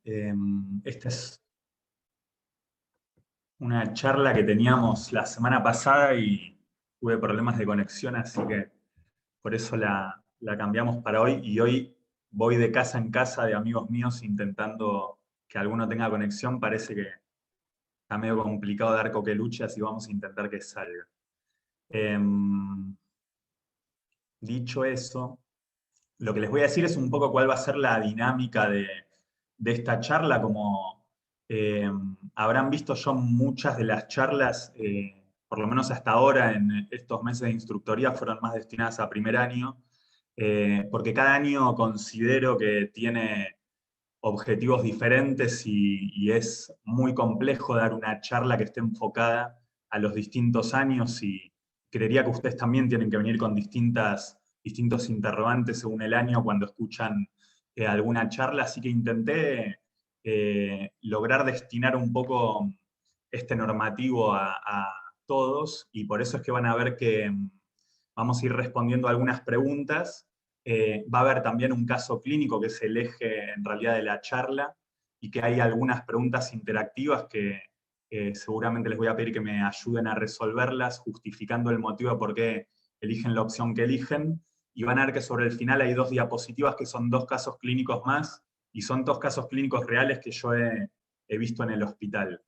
Esta es una charla que teníamos la semana pasada y tuve problemas de conexión, así que por eso la cambiamos para hoy. Y hoy voy de casa en casa de amigos míos intentando que alguno tenga conexión. Parece que está medio complicado dar coqueluche, así vamos a intentar que salga. Dicho eso, lo que les voy a decir es un poco cuál va a ser la dinámica de esta charla. Como eh, habrán visto, yo muchas de las charlas, por lo menos hasta ahora, en estos meses de instructoría, fueron más destinadas a primer año, porque cada año considero que tiene objetivos diferentes y es muy complejo dar una charla que esté enfocada a los distintos años, y creería que ustedes también tienen que venir con distintos interrogantes según el año cuando escuchan alguna charla, así que intenté lograr destinar un poco este normativo a todos, y por eso es que van a ver que vamos a ir respondiendo algunas preguntas. Va a haber también un caso clínico que es el eje en realidad de la charla, y que hay algunas preguntas interactivas que seguramente les voy a pedir que me ayuden a resolverlas, justificando el motivo de por qué eligen la opción que eligen. Y van a ver que sobre el final hay dos diapositivas que son dos casos clínicos más, y son dos casos clínicos reales que yo he visto en el hospital.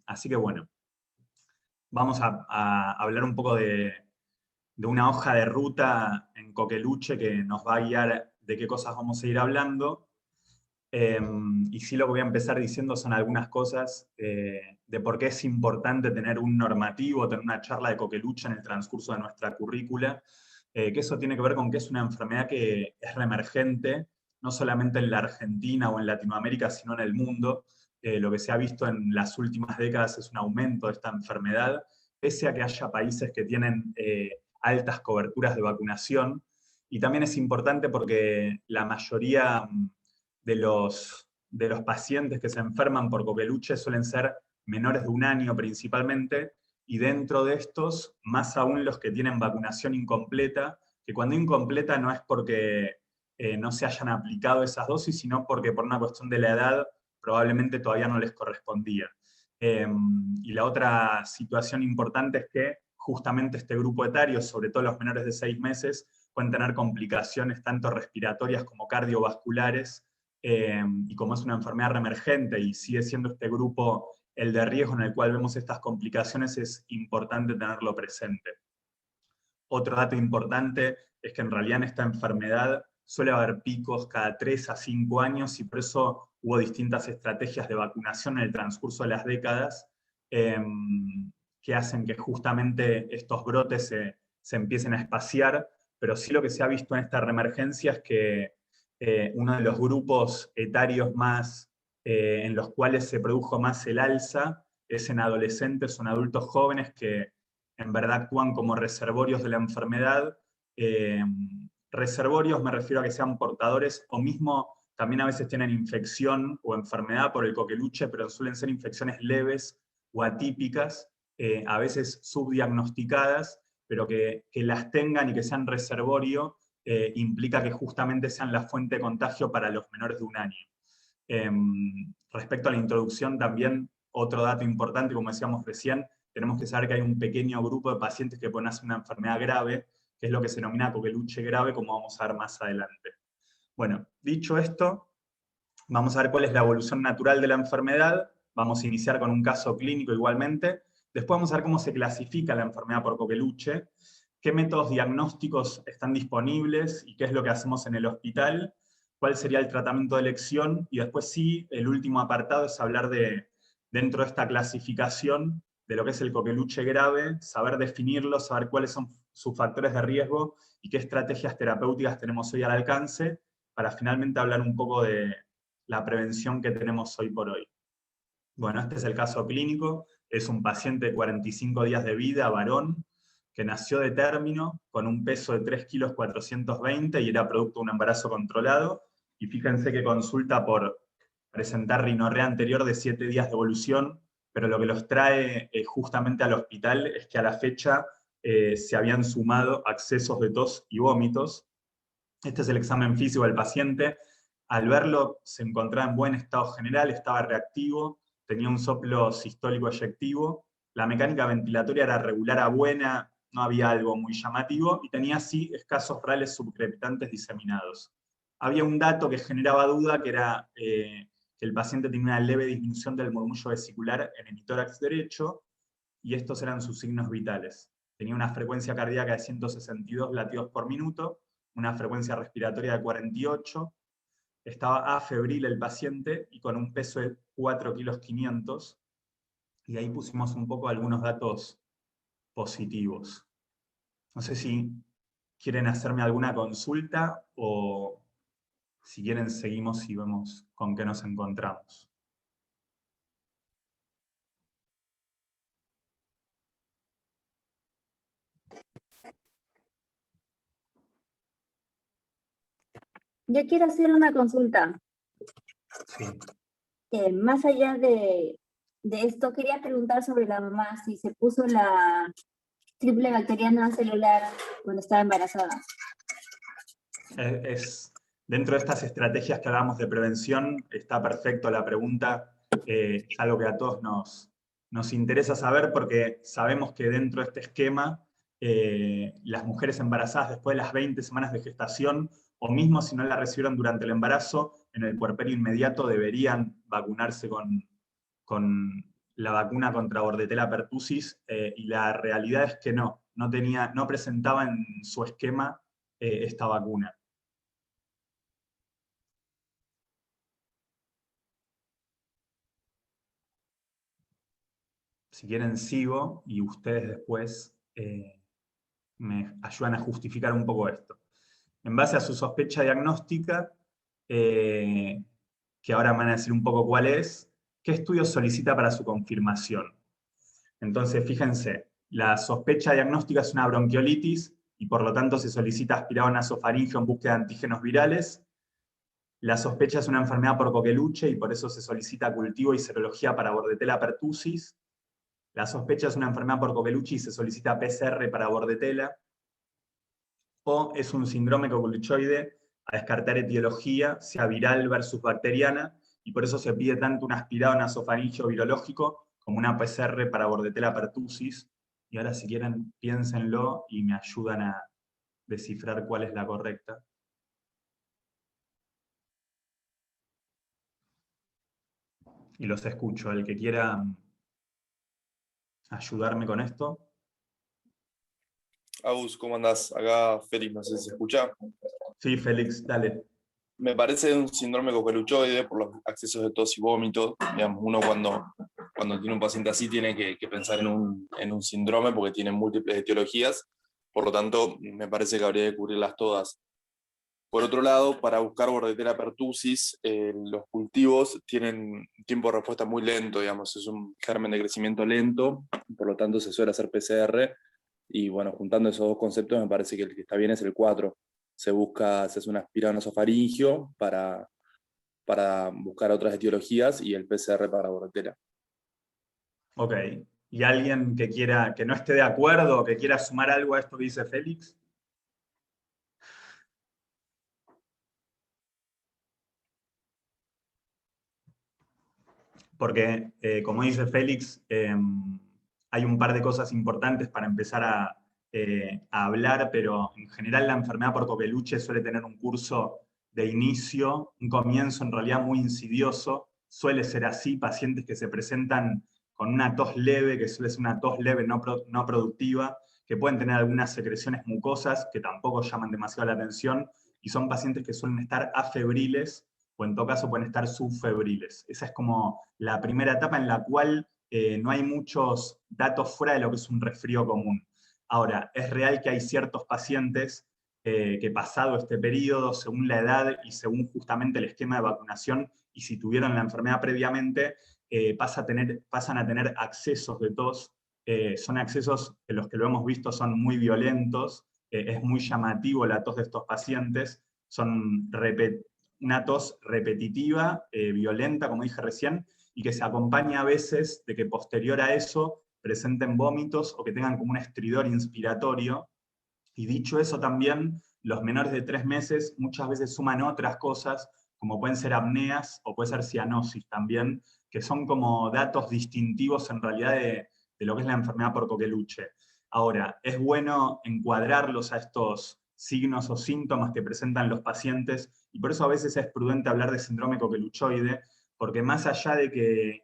Así que bueno, vamos a hablar un poco de una hoja de ruta en Coqueluche que nos va a guiar de qué cosas vamos a ir hablando. Y sí, lo que voy a empezar diciendo son algunas cosas de por qué es importante tener un normativo, tener una charla de Coqueluche en el transcurso de nuestra currícula, que eso tiene que ver con que es una enfermedad que es reemergente, no solamente en la Argentina o en Latinoamérica, sino en el mundo. Lo que se ha visto en las últimas décadas es un aumento de esta enfermedad, pese a que haya países que tienen altas coberturas de vacunación. Y también es importante porque la mayoría de los pacientes que se enferman por coqueluche suelen ser menores de un año principalmente, y dentro de estos, más aún los que tienen vacunación incompleta, que cuando incompleta no es porque no se hayan aplicado esas dosis, sino porque por una cuestión de la edad probablemente todavía no les correspondía. Y la otra situación importante es que justamente este grupo etario, sobre todo los menores de 6 meses, pueden tener complicaciones tanto respiratorias como cardiovasculares, y como es una enfermedad reemergente y sigue siendo este grupo el de riesgo en el cual vemos estas complicaciones, es importante tenerlo presente. Otro dato importante es que en realidad en esta enfermedad suele haber picos cada 3 a 5 años, y por eso hubo distintas estrategias de vacunación en el transcurso de las décadas, eh, que hacen que justamente estos brotes se empiecen a espaciar. Pero sí, lo que se ha visto en esta reemergencia es que uno de los grupos etarios más en los cuales se produjo más el alza es en adolescentes o en adultos jóvenes que en verdad actúan como reservorios de la enfermedad. Eh, Reservorios me refiero a que sean portadores o mismo también a veces tienen infección o enfermedad por el coqueluche, pero suelen ser infecciones leves o atípicas, a veces subdiagnosticadas, pero que las tengan y que sean reservorio implica que justamente sean la fuente de contagio para los menores de un año. Eh, Respecto a la introducción, también otro dato importante, como decíamos recién, tenemos que saber que hay un pequeño grupo de pacientes que pueden hacer una enfermedad grave, que es lo que se denomina coqueluche grave, como vamos a ver más adelante. Bueno, dicho esto, vamos a ver cuál es la evolución natural de la enfermedad. Vamos a iniciar con un caso clínico igualmente. Después vamos a ver cómo se clasifica la enfermedad por coqueluche, qué métodos diagnósticos están disponibles y qué es lo que hacemos en el hospital, cuál sería el tratamiento de elección, y después sí, el último apartado es hablar dentro de esta clasificación, de lo que es el coqueluche grave, saber definirlo, saber cuáles son sus factores de riesgo y qué estrategias terapéuticas tenemos hoy al alcance, para finalmente hablar un poco de la prevención que tenemos hoy por hoy. Bueno, este es el caso clínico. Es un paciente de 45 días de vida, varón, que nació de término con un peso de 3 kilos 420 y era producto de un embarazo controlado. Y fíjense que consulta por presentar rinorrea anterior de 7 días de evolución, pero lo que los trae justamente al hospital es que a la fecha se habían sumado accesos de tos y vómitos. Este es el examen físico del paciente. Al verlo se encontraba en buen estado general, estaba reactivo, tenía un soplo sistólico eyectivo, la mecánica ventilatoria era regular a buena, no había algo muy llamativo, y tenía sí escasos rales subcrepitantes diseminados. Había un dato que generaba duda, que era que el paciente tenía una leve disminución del murmullo vesicular en el hemitórax derecho, y estos eran sus signos vitales. Tenía una frecuencia cardíaca de 162 latidos por minuto, una frecuencia respiratoria de 48, estaba afebril el paciente y con un peso de 4,5 kilos, y ahí pusimos un poco algunos datos positivos. No sé si quieren hacerme alguna consulta o si quieren seguimos y vemos con qué nos encontramos. Yo quiero hacer una consulta. Sí. Más allá de esto, quería preguntar sobre la mamá, si se puso la triple bacteriana celular cuando estaba embarazada. Dentro de estas estrategias que hablamos de prevención, está perfecto la pregunta. Es algo que a todos nos interesa saber, porque sabemos que dentro de este esquema, las mujeres embarazadas después de las 20 semanas de gestación, o mismo si no la recibieron durante el embarazo, en el puerperio inmediato deberían vacunarse con la vacuna contra Bordetella pertussis, y la realidad es que no presentaba en su esquema esta vacuna. Si quieren sigo y ustedes después me ayudan a justificar un poco esto. En base a su sospecha diagnóstica, que ahora me van a decir un poco cuál es, ¿qué estudio solicita para su confirmación? Entonces, fíjense, la sospecha diagnóstica es una bronquiolitis y por lo tanto se solicita aspirado nasofaringeo en búsqueda de antígenos virales. La sospecha es una enfermedad por coqueluche y por eso se solicita cultivo y serología para Bordetella pertussis. La sospecha es una enfermedad por coqueluche y se solicita PCR para Bordetella. O es un síndrome coqueluchoide, a descartar etiología, sea viral versus bacteriana, y por eso se pide tanto un aspirado nasofaringeo virológico como una PCR para Bordetella pertussis. Y ahora, si quieren, piénsenlo y me ayudan a descifrar cuál es la correcta. Y los escucho. El que quiera ayudarme con esto. Agus, ¿cómo andás? Acá Félix, no sé si se escucha. Sí, Félix, dale. Me parece un síndrome coqueluchoide por los accesos de tos y vómitos. Digamos, uno cuando tiene un paciente así tiene que pensar en un síndrome porque tiene múltiples etiologías. Por lo tanto, me parece que habría que cubrirlas todas. Por otro lado, para buscar Bordetella pertussis, los cultivos tienen un tiempo de respuesta muy lento, digamos, es un germen de crecimiento lento, por lo tanto se suele hacer PCR. Y bueno, juntando esos dos conceptos, me parece que el que está bien es el 4. Se hace un aspirado nasofaringeo para buscar otras etiologías y el PCR para Bordetella. Ok. ¿Y alguien que no esté de acuerdo o que quiera sumar algo a esto que dice Félix? Porque, como dice Félix, hay un par de cosas importantes para empezar a hablar, pero en general la enfermedad por coqueluche suele tener un curso de inicio, un comienzo en realidad muy insidioso. Suele ser así, pacientes que se presentan con una tos leve, que suele ser una tos leve no productiva, que pueden tener algunas secreciones mucosas que tampoco llaman demasiado la atención, y son pacientes que suelen estar afebriles, o en todo caso pueden estar subfebriles. Esa es como la primera etapa en la cual no hay muchos datos fuera de lo que es un resfrío común. Ahora, es real que hay ciertos pacientes que pasado este periodo, según la edad y según justamente el esquema de vacunación, y si tuvieron la enfermedad previamente, pasan a tener accesos de tos. Son accesos que los que lo hemos visto son muy violentos, es muy llamativo la tos de estos pacientes, son una tos repetitiva, violenta, como dije recién, y que se acompaña a veces de que posterior a eso presenten vómitos o que tengan como un estridor inspiratorio. Y dicho eso también, los menores de 3 meses muchas veces suman otras cosas, como pueden ser apneas o puede ser cianosis también, que son como datos distintivos en realidad de lo que es la enfermedad por Coqueluche. Ahora, es bueno encuadrarlos a estos signos o síntomas que presentan los pacientes, y por eso a veces es prudente hablar de síndrome coqueluchoide, porque más allá de que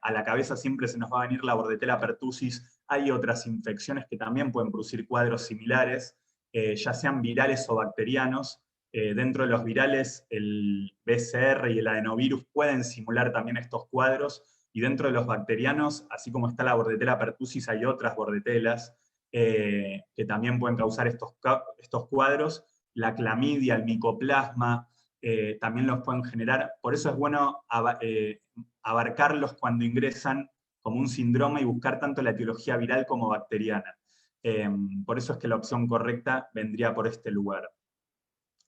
a la cabeza siempre se nos va a venir la Bordetella pertussis, hay otras infecciones que también pueden producir cuadros similares, ya sean virales o bacterianos. Dentro de los virales, el BCR y el adenovirus pueden simular también estos cuadros, y dentro de los bacterianos, así como está la Bordetella pertussis, hay otras bordetelas que también pueden causar estos cuadros. La clamidia, el micoplasma, también los pueden generar. Por eso es bueno abarcarlos cuando ingresan como un síndrome y buscar tanto la etiología viral como bacteriana. Por eso es que la opción correcta vendría por este lugar.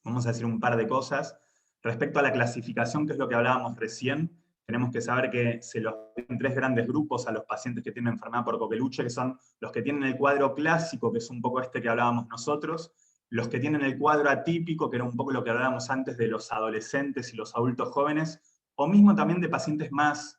Vamos a decir un par de cosas. Respecto a la clasificación, que es lo que hablábamos recién, tenemos que saber que se los divide en 3 grandes grupos a los pacientes que tienen enfermedad por Coqueluche, que son los que tienen el cuadro clásico, que es un poco este que hablábamos nosotros, los que tienen el cuadro atípico, que era un poco lo que hablábamos antes de los adolescentes y los adultos jóvenes, o mismo también de pacientes más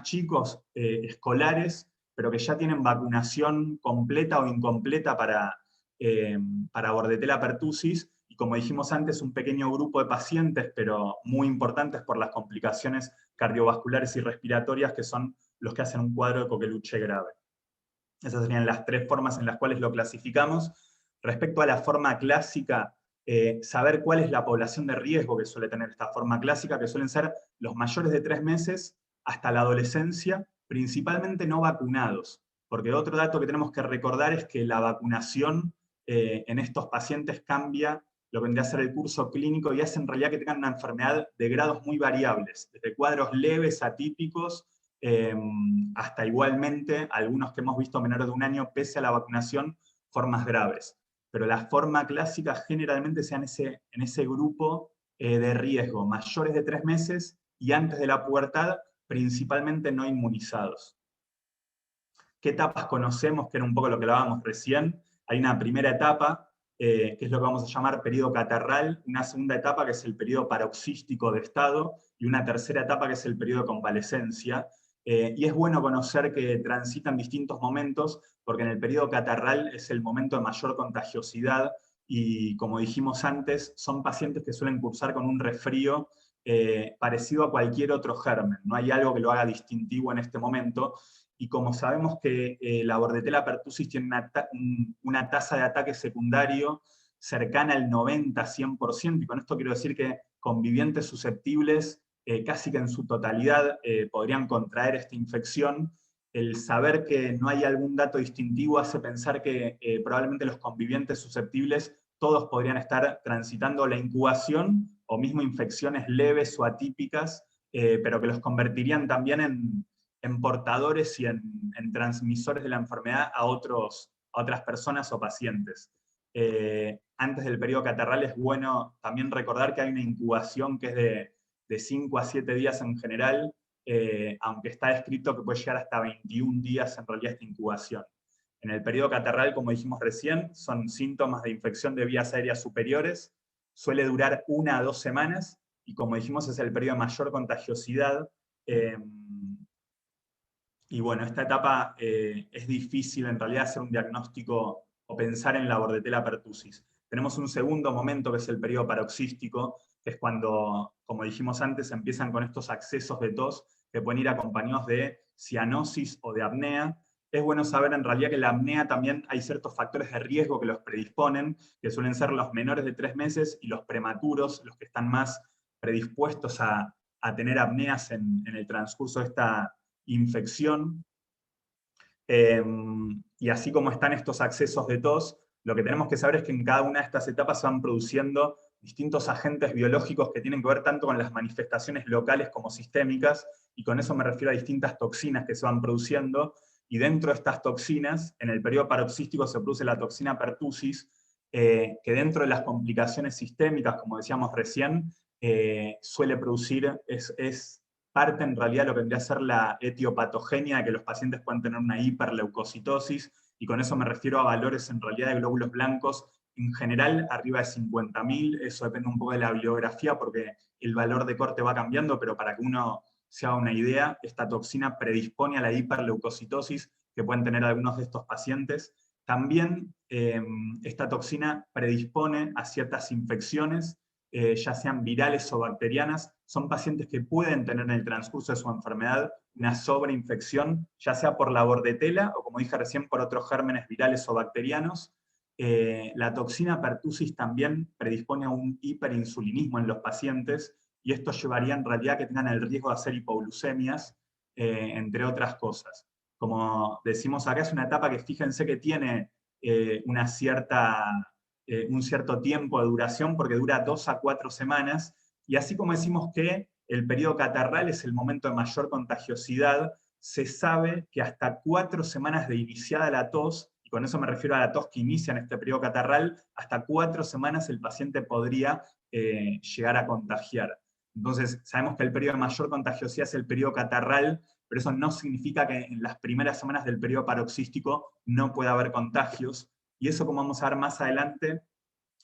chicos, escolares, pero que ya tienen vacunación completa o incompleta para Bordetella pertussis, y como dijimos antes, un pequeño grupo de pacientes, pero muy importantes por las complicaciones cardiovasculares y respiratorias, que son los que hacen un cuadro de Coqueluche grave. Esas serían las 3 formas en las cuales lo clasificamos. Respecto a la forma clásica, saber cuál es la población de riesgo que suele tener esta forma clásica, que suelen ser los mayores de 3 meses hasta la adolescencia, principalmente no vacunados. Porque otro dato que tenemos que recordar es que la vacunación en estos pacientes cambia lo que vendría a ser el curso clínico y hace en realidad que tengan una enfermedad de grados muy variables, desde cuadros leves, atípicos, hasta igualmente algunos que hemos visto menores de 1 año, pese a la vacunación, formas graves. Pero la forma clásica generalmente sea en ese grupo de riesgo, mayores de 3 meses y antes de la pubertad, principalmente no inmunizados. ¿Qué etapas conocemos? Que era un poco lo que hablábamos recién. Hay una primera etapa, que es lo que vamos a llamar periodo catarral, una segunda etapa que es el periodo paroxístico de estado, y una tercera etapa que es el periodo de convalescencia. Y es bueno conocer que transitan distintos momentos, porque en el periodo catarral es el momento de mayor contagiosidad, y como dijimos antes, son pacientes que suelen cursar con un resfrío parecido a cualquier otro germen. No hay algo que lo haga distintivo en este momento. Y como sabemos que la Bordetella pertussis tiene una tasa de ataque secundario cercana al 90-100%, y con esto quiero decir que convivientes susceptibles casi que en su totalidad podrían contraer esta infección, el saber que no hay algún dato distintivo hace pensar que probablemente los convivientes susceptibles todos podrían estar transitando la incubación o mismo infecciones leves o atípicas, pero que los convertirían también en portadores y en transmisores de la enfermedad a otras personas o pacientes. Antes del periodo catarral es bueno también recordar que hay una incubación que es de 5 a 7 días en general, aunque está descrito que puede llegar hasta 21 días en realidad esta incubación. En el periodo catarral, como dijimos recién, son síntomas de infección de vías aéreas superiores, suele durar 1 a 2 semanas, y como dijimos es el periodo de mayor contagiosidad. Y bueno, esta etapa es difícil en realidad hacer un diagnóstico o pensar en la Bordetella pertussis. Tenemos un segundo momento que es el periodo paroxístico, que es cuando, como dijimos antes, empiezan con estos accesos de tos que pueden ir acompañados de cianosis o de apnea. Es bueno saber en realidad que la apnea también hay ciertos factores de riesgo que los predisponen, que suelen ser los menores de 3 meses y los prematuros, los que están más predispuestos a tener apneas en el transcurso de esta infección. Y así como están estos accesos de tos, lo que tenemos que saber es que en cada una de estas etapas se van produciendo distintos agentes biológicos que tienen que ver tanto con las manifestaciones locales como sistémicas, y con eso me refiero a distintas toxinas que se van produciendo, y dentro de estas toxinas, en el periodo paroxístico se produce la toxina pertussis, que dentro de las complicaciones sistémicas, como decíamos recién, suele producir, es parte en realidad lo que vendría a ser la etiopatogenia, de que los pacientes pueden tener una hiperleucocitosis, y con eso me refiero a valores en realidad de glóbulos blancos en general arriba de 50.000, eso depende un poco de la bibliografía porque el valor de corte va cambiando, pero para que uno se haga una idea, esta toxina predispone a la hiperleucocitosis que pueden tener algunos de estos pacientes. También esta toxina predispone a ciertas infecciones, ya sean virales o bacterianas. Son pacientes que pueden tener en el transcurso de su enfermedad una sobreinfección, ya sea por la bordetela o, como dije recién, por otros gérmenes virales o bacterianos. La toxina pertussis también predispone a un hiperinsulinismo en los pacientes, y esto llevaría en realidad a que tengan el riesgo de hacer hipoglucemias, entre otras cosas. Como decimos acá, es una etapa que fíjense que tiene un cierto tiempo de duración, porque dura 2 a 4 semanas, y así como decimos que el periodo catarral es el momento de mayor contagiosidad, se sabe que hasta 4 semanas de iniciada la tos, y con eso me refiero a la tos que inicia en este periodo catarral, hasta 4 semanas el paciente podría llegar a contagiar. Entonces, sabemos que el periodo de mayor contagiosidad es el periodo catarral, pero eso no significa que en las primeras semanas del periodo paroxístico no pueda haber contagios, y eso, como vamos a ver más adelante,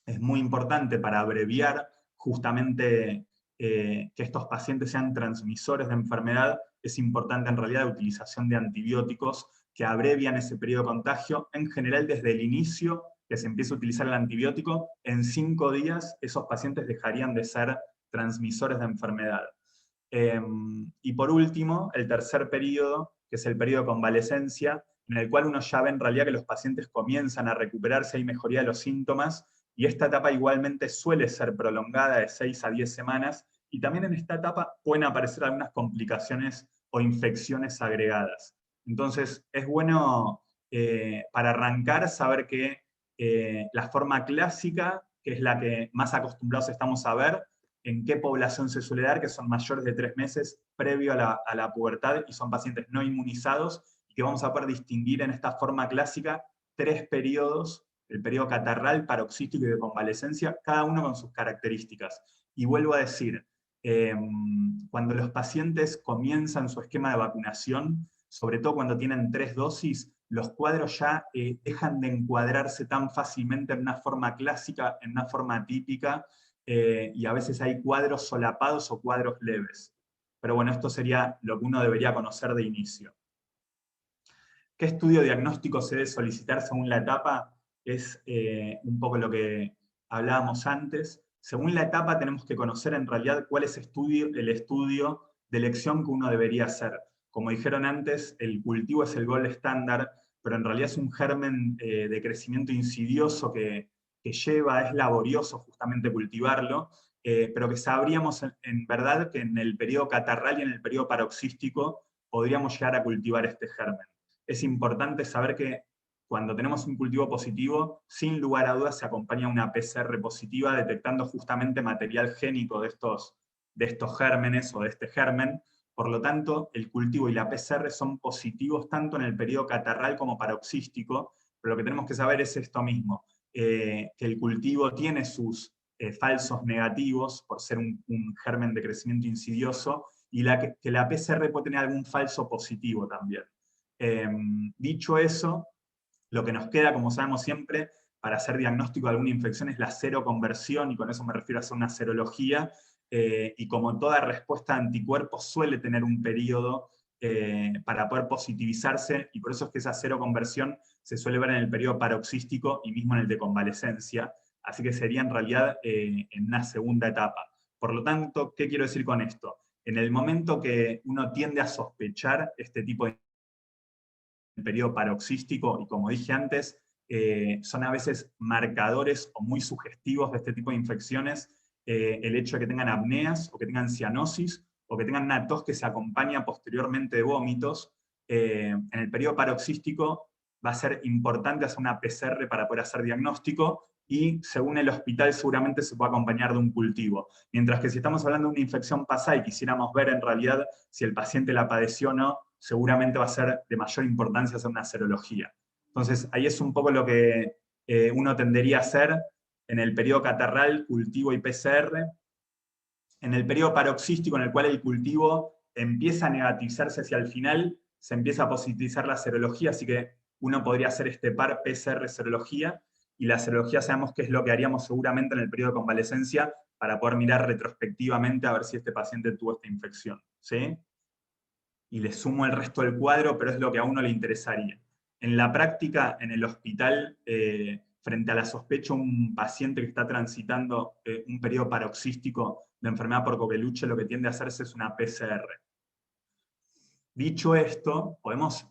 es muy importante para abreviar justamente que estos pacientes sean transmisores de enfermedad. Es importante en realidad la utilización de antibióticos que abrevian ese periodo de contagio. En general, desde el inicio que se empieza a utilizar el antibiótico, en 5 días esos pacientes dejarían de ser transmisores de enfermedad. Y por último, el tercer periodo, que es el periodo de convalecencia, en el cual uno ya ve en realidad que los pacientes comienzan a recuperarse y mejoría de los síntomas, y esta etapa igualmente suele ser prolongada de 6 a 10 semanas, y también en esta etapa pueden aparecer algunas complicaciones o infecciones agregadas. Entonces es bueno para arrancar saber que la forma clásica, que es la que más acostumbrados estamos a ver, en qué población se suele dar, que son mayores de 3 meses previo a la pubertad, y son pacientes no inmunizados, y que vamos a poder distinguir en esta forma clásica 3 periodos: el periodo catarral, paroxístico y de convalecencia, cada uno con sus características. Y vuelvo a decir, cuando los pacientes comienzan su esquema de vacunación, sobre todo cuando tienen 3 dosis, los cuadros ya dejan de encuadrarse tan fácilmente en una forma clásica, en una forma típica, y a veces hay cuadros solapados o cuadros leves. Pero bueno, esto sería lo que uno debería conocer de inicio. ¿Qué estudio diagnóstico se debe solicitar según la etapa? Es un poco lo que hablábamos antes. Según la etapa tenemos que conocer en realidad cuál es el estudio de elección que uno debería hacer. Como dijeron antes, el cultivo es el gold estándar, pero en realidad es un germen de crecimiento insidioso que es laborioso justamente cultivarlo, pero que sabríamos en verdad que en el periodo catarral y en el periodo paroxístico podríamos llegar a cultivar este germen. Es importante saber que cuando tenemos un cultivo positivo, sin lugar a dudas se acompaña una PCR positiva detectando justamente material génico de estos gérmenes o de este germen. Por lo tanto, el cultivo y la PCR son positivos tanto en el periodo catarral como paroxístico, pero lo que tenemos que saber es esto mismo, que el cultivo tiene sus falsos negativos por ser un germen de crecimiento insidioso, y que la PCR puede tener algún falso positivo también. Dicho eso, lo que nos queda, como sabemos siempre, para hacer diagnóstico de alguna infección es la seroconversión, y con eso me refiero a hacer una serología, y como toda respuesta de anticuerpos suele tener un periodo para poder positivizarse, y por eso es que esa seroconversión se suele ver en el periodo paroxístico y mismo en el de convalecencia, así que sería en realidad en una segunda etapa. Por lo tanto, ¿qué quiero decir con esto? En el momento que uno tiende a sospechar este tipo de periodo paroxístico, y como dije antes, son a veces marcadores o muy sugestivos de este tipo de infecciones, el hecho de que tengan apneas, o que tengan cianosis, o que tengan una tos que se acompaña posteriormente de vómitos. En el periodo paroxístico va a ser importante hacer una PCR para poder hacer diagnóstico, y según el hospital seguramente se puede acompañar de un cultivo. Mientras que si estamos hablando de una infección pasada y quisiéramos ver en realidad si el paciente la padeció o no, seguramente va a ser de mayor importancia hacer una serología. Entonces ahí es un poco lo que uno tendería a hacer en el periodo catarral, cultivo y PCR. En el periodo paroxístico, en el cual el cultivo empieza a negativizarse hacia el final, se empieza a positivizar la serología, así que uno podría hacer este par PCR-serología. y la serología sabemos que es lo que haríamos seguramente en el periodo de convalecencia para poder mirar retrospectivamente a ver si este paciente tuvo esta infección, ¿sí? Y le sumo el resto del cuadro, pero es lo que a uno le interesaría. En la práctica, en el hospital, frente a la sospecha de un paciente que está transitando un periodo paroxístico de enfermedad por coqueluche, lo que tiende a hacerse es una PCR. Dicho esto, podemos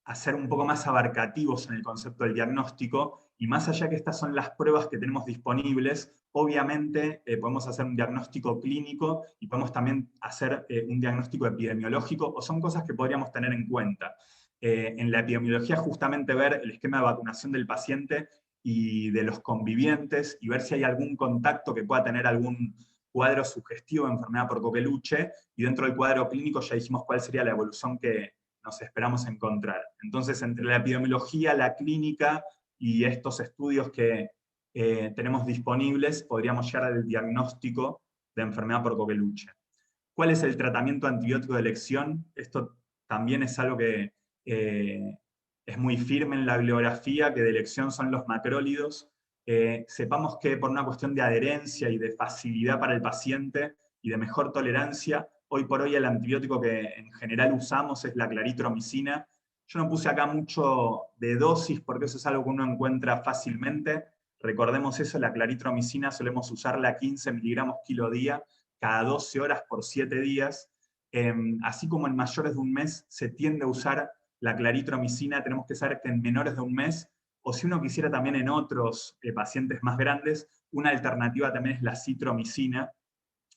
hacer un poco más abarcativos en el concepto del diagnóstico, y más allá que estas son las pruebas que tenemos disponibles, obviamente podemos hacer un diagnóstico clínico y podemos también hacer un diagnóstico epidemiológico, o son cosas que podríamos tener en cuenta. En la epidemiología justamente ver el esquema de vacunación del paciente y de los convivientes, y ver si hay algún contacto que pueda tener algún cuadro sugestivo de enfermedad por coqueluche, y dentro del cuadro clínico ya dijimos cuál sería la evolución que nos esperamos encontrar. Entonces, entre la epidemiología, la clínica y estos estudios que tenemos disponibles, podríamos llegar al diagnóstico de enfermedad por coqueluche. ¿Cuál es el tratamiento antibiótico de elección? Esto también es algo que es muy firme en la bibliografía, que de elección son los macrólidos. Sepamos que por una cuestión de adherencia y de facilidad para el paciente y de mejor tolerancia, hoy por hoy el antibiótico que en general usamos es la claritromicina. Yo no puse acá mucho de dosis porque eso es algo que uno encuentra fácilmente. Recordemos eso, la claritromicina solemos usarla 15 miligramos kilo día, cada 12 horas por 7 días. Así como en mayores de un mes se tiende a usar la claritromicina, tenemos que saber que en menores de un mes, o si uno quisiera también en otros pacientes más grandes, una alternativa también es la citromicina,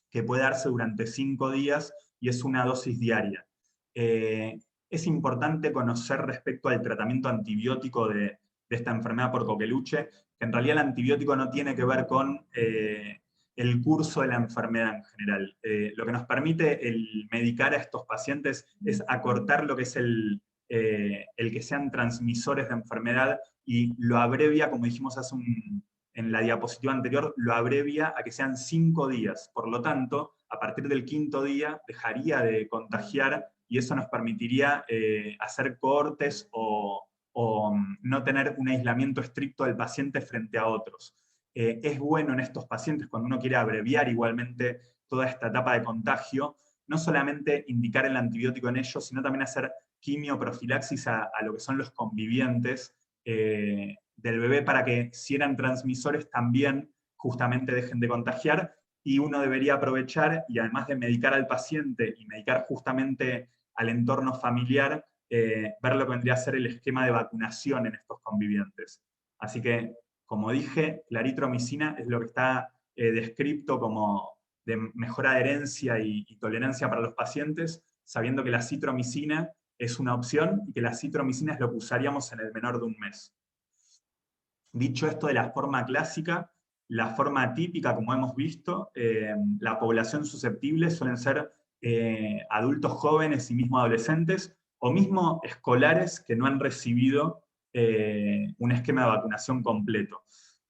que puede darse durante 5 días y es una dosis diaria. Es importante conocer respecto al tratamiento antibiótico de esta enfermedad por coqueluche, que en realidad el antibiótico no tiene que ver con el curso de la enfermedad en general. Lo que nos permite el medicar a estos pacientes es acortar lo que es el que sean transmisores de enfermedad, y lo abrevia, como dijimos en la diapositiva anterior, lo abrevia a que sean 5 días. Por lo tanto, a partir del 5.º día dejaría de contagiar, y eso nos permitiría hacer cohortes o no tener un aislamiento estricto del paciente frente a otros. Es bueno en estos pacientes, cuando uno quiere abreviar igualmente toda esta etapa de contagio, no solamente indicar el antibiótico en ellos, sino también hacer quimioprofilaxis a lo que son los convivientes del bebé, para que si eran transmisores también justamente dejen de contagiar, y uno debería aprovechar, y además de medicar al paciente y medicar justamente al entorno familiar, ver lo que vendría a ser el esquema de vacunación en estos convivientes. Así que, como dije, claritromicina es lo que está descrito como de mejor adherencia y tolerancia para los pacientes, sabiendo que la citromicina es una opción y que la citromicina es lo que usaríamos en el menor de un mes. Dicho esto de la forma clásica, la forma típica, como hemos visto, la población susceptible suelen ser adultos jóvenes y mismo adolescentes, o mismo escolares que no han recibido un esquema de vacunación completo.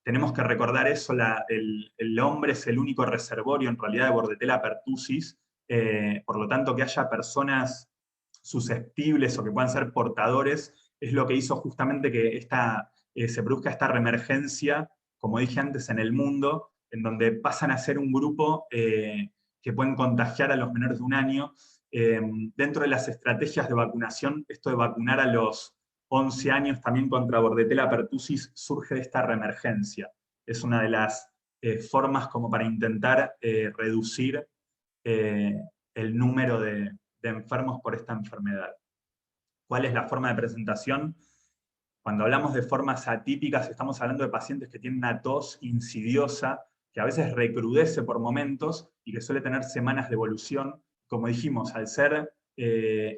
Tenemos que recordar eso, el hombre es el único reservorio en realidad de Bordetella pertussis, por lo tanto que haya personas susceptibles o que puedan ser portadores es lo que hizo justamente que se produzca esta reemergencia, como dije antes, en el mundo, en donde pasan a ser un grupo que pueden contagiar a los menores de un año. Dentro de las estrategias de vacunación, esto de vacunar a los 11 años también contra Bordetella pertussis surge de esta reemergencia. Es una de las formas como para intentar reducir el número de enfermos por esta enfermedad. ¿Cuál es la forma de presentación? Cuando hablamos de formas atípicas, estamos hablando de pacientes que tienen una tos insidiosa, que a veces recrudece por momentos y que suele tener semanas de evolución. Como dijimos, al ser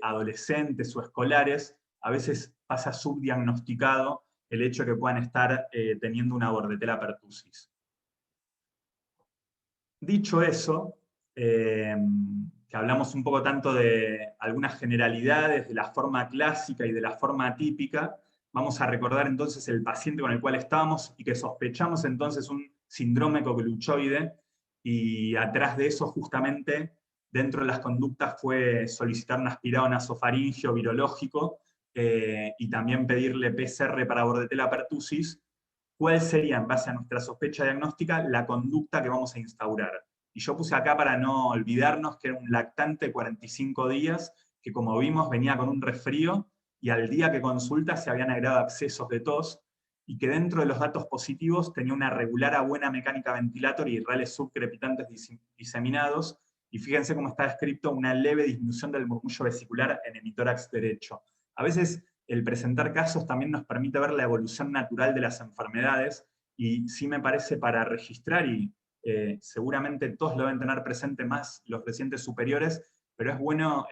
adolescentes o escolares, a veces pasa subdiagnosticado el hecho de que puedan estar teniendo una Bordetella pertussis. Dicho eso, que hablamos un poco tanto de algunas generalidades, de la forma clásica y de la forma atípica, vamos a recordar entonces el paciente con el cual estábamos y que sospechamos entonces un síndrome coqueluchoide, y atrás de eso justamente dentro de las conductas fue solicitar un aspirado nasofaringeo virológico, y también pedirle PCR para Bordetella pertussis, ¿cuál sería, en base a nuestra sospecha diagnóstica, la conducta que vamos a instaurar? Y yo puse acá para no olvidarnos que era un lactante de 45 días, que como vimos venía con un resfrío, y al día que consulta se habían agregado accesos de tos, y que dentro de los datos positivos tenía una regular a buena mecánica ventilatoria y rales subcrepitantes diseminados, y fíjense cómo está descrito una leve disminución del murmullo vesicular en hemitórax derecho. A veces el presentar casos también nos permite ver la evolución natural de las enfermedades, y sí me parece para registrar, y seguramente todos lo deben tener presente más los pacientes superiores, pero es bueno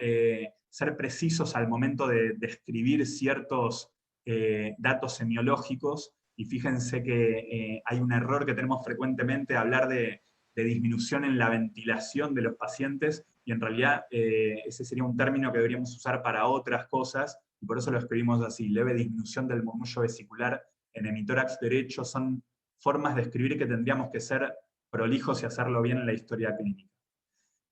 ser precisos al momento de describir ciertos datos semiológicos, y fíjense que hay un error que tenemos frecuentemente, hablar de disminución en la ventilación de los pacientes, y en realidad ese sería un término que deberíamos usar para otras cosas, y por eso lo escribimos así: leve disminución del murmullo vesicular en hemitórax derecho. Son formas de escribir que tendríamos que ser prolijos y hacerlo bien en la historia clínica.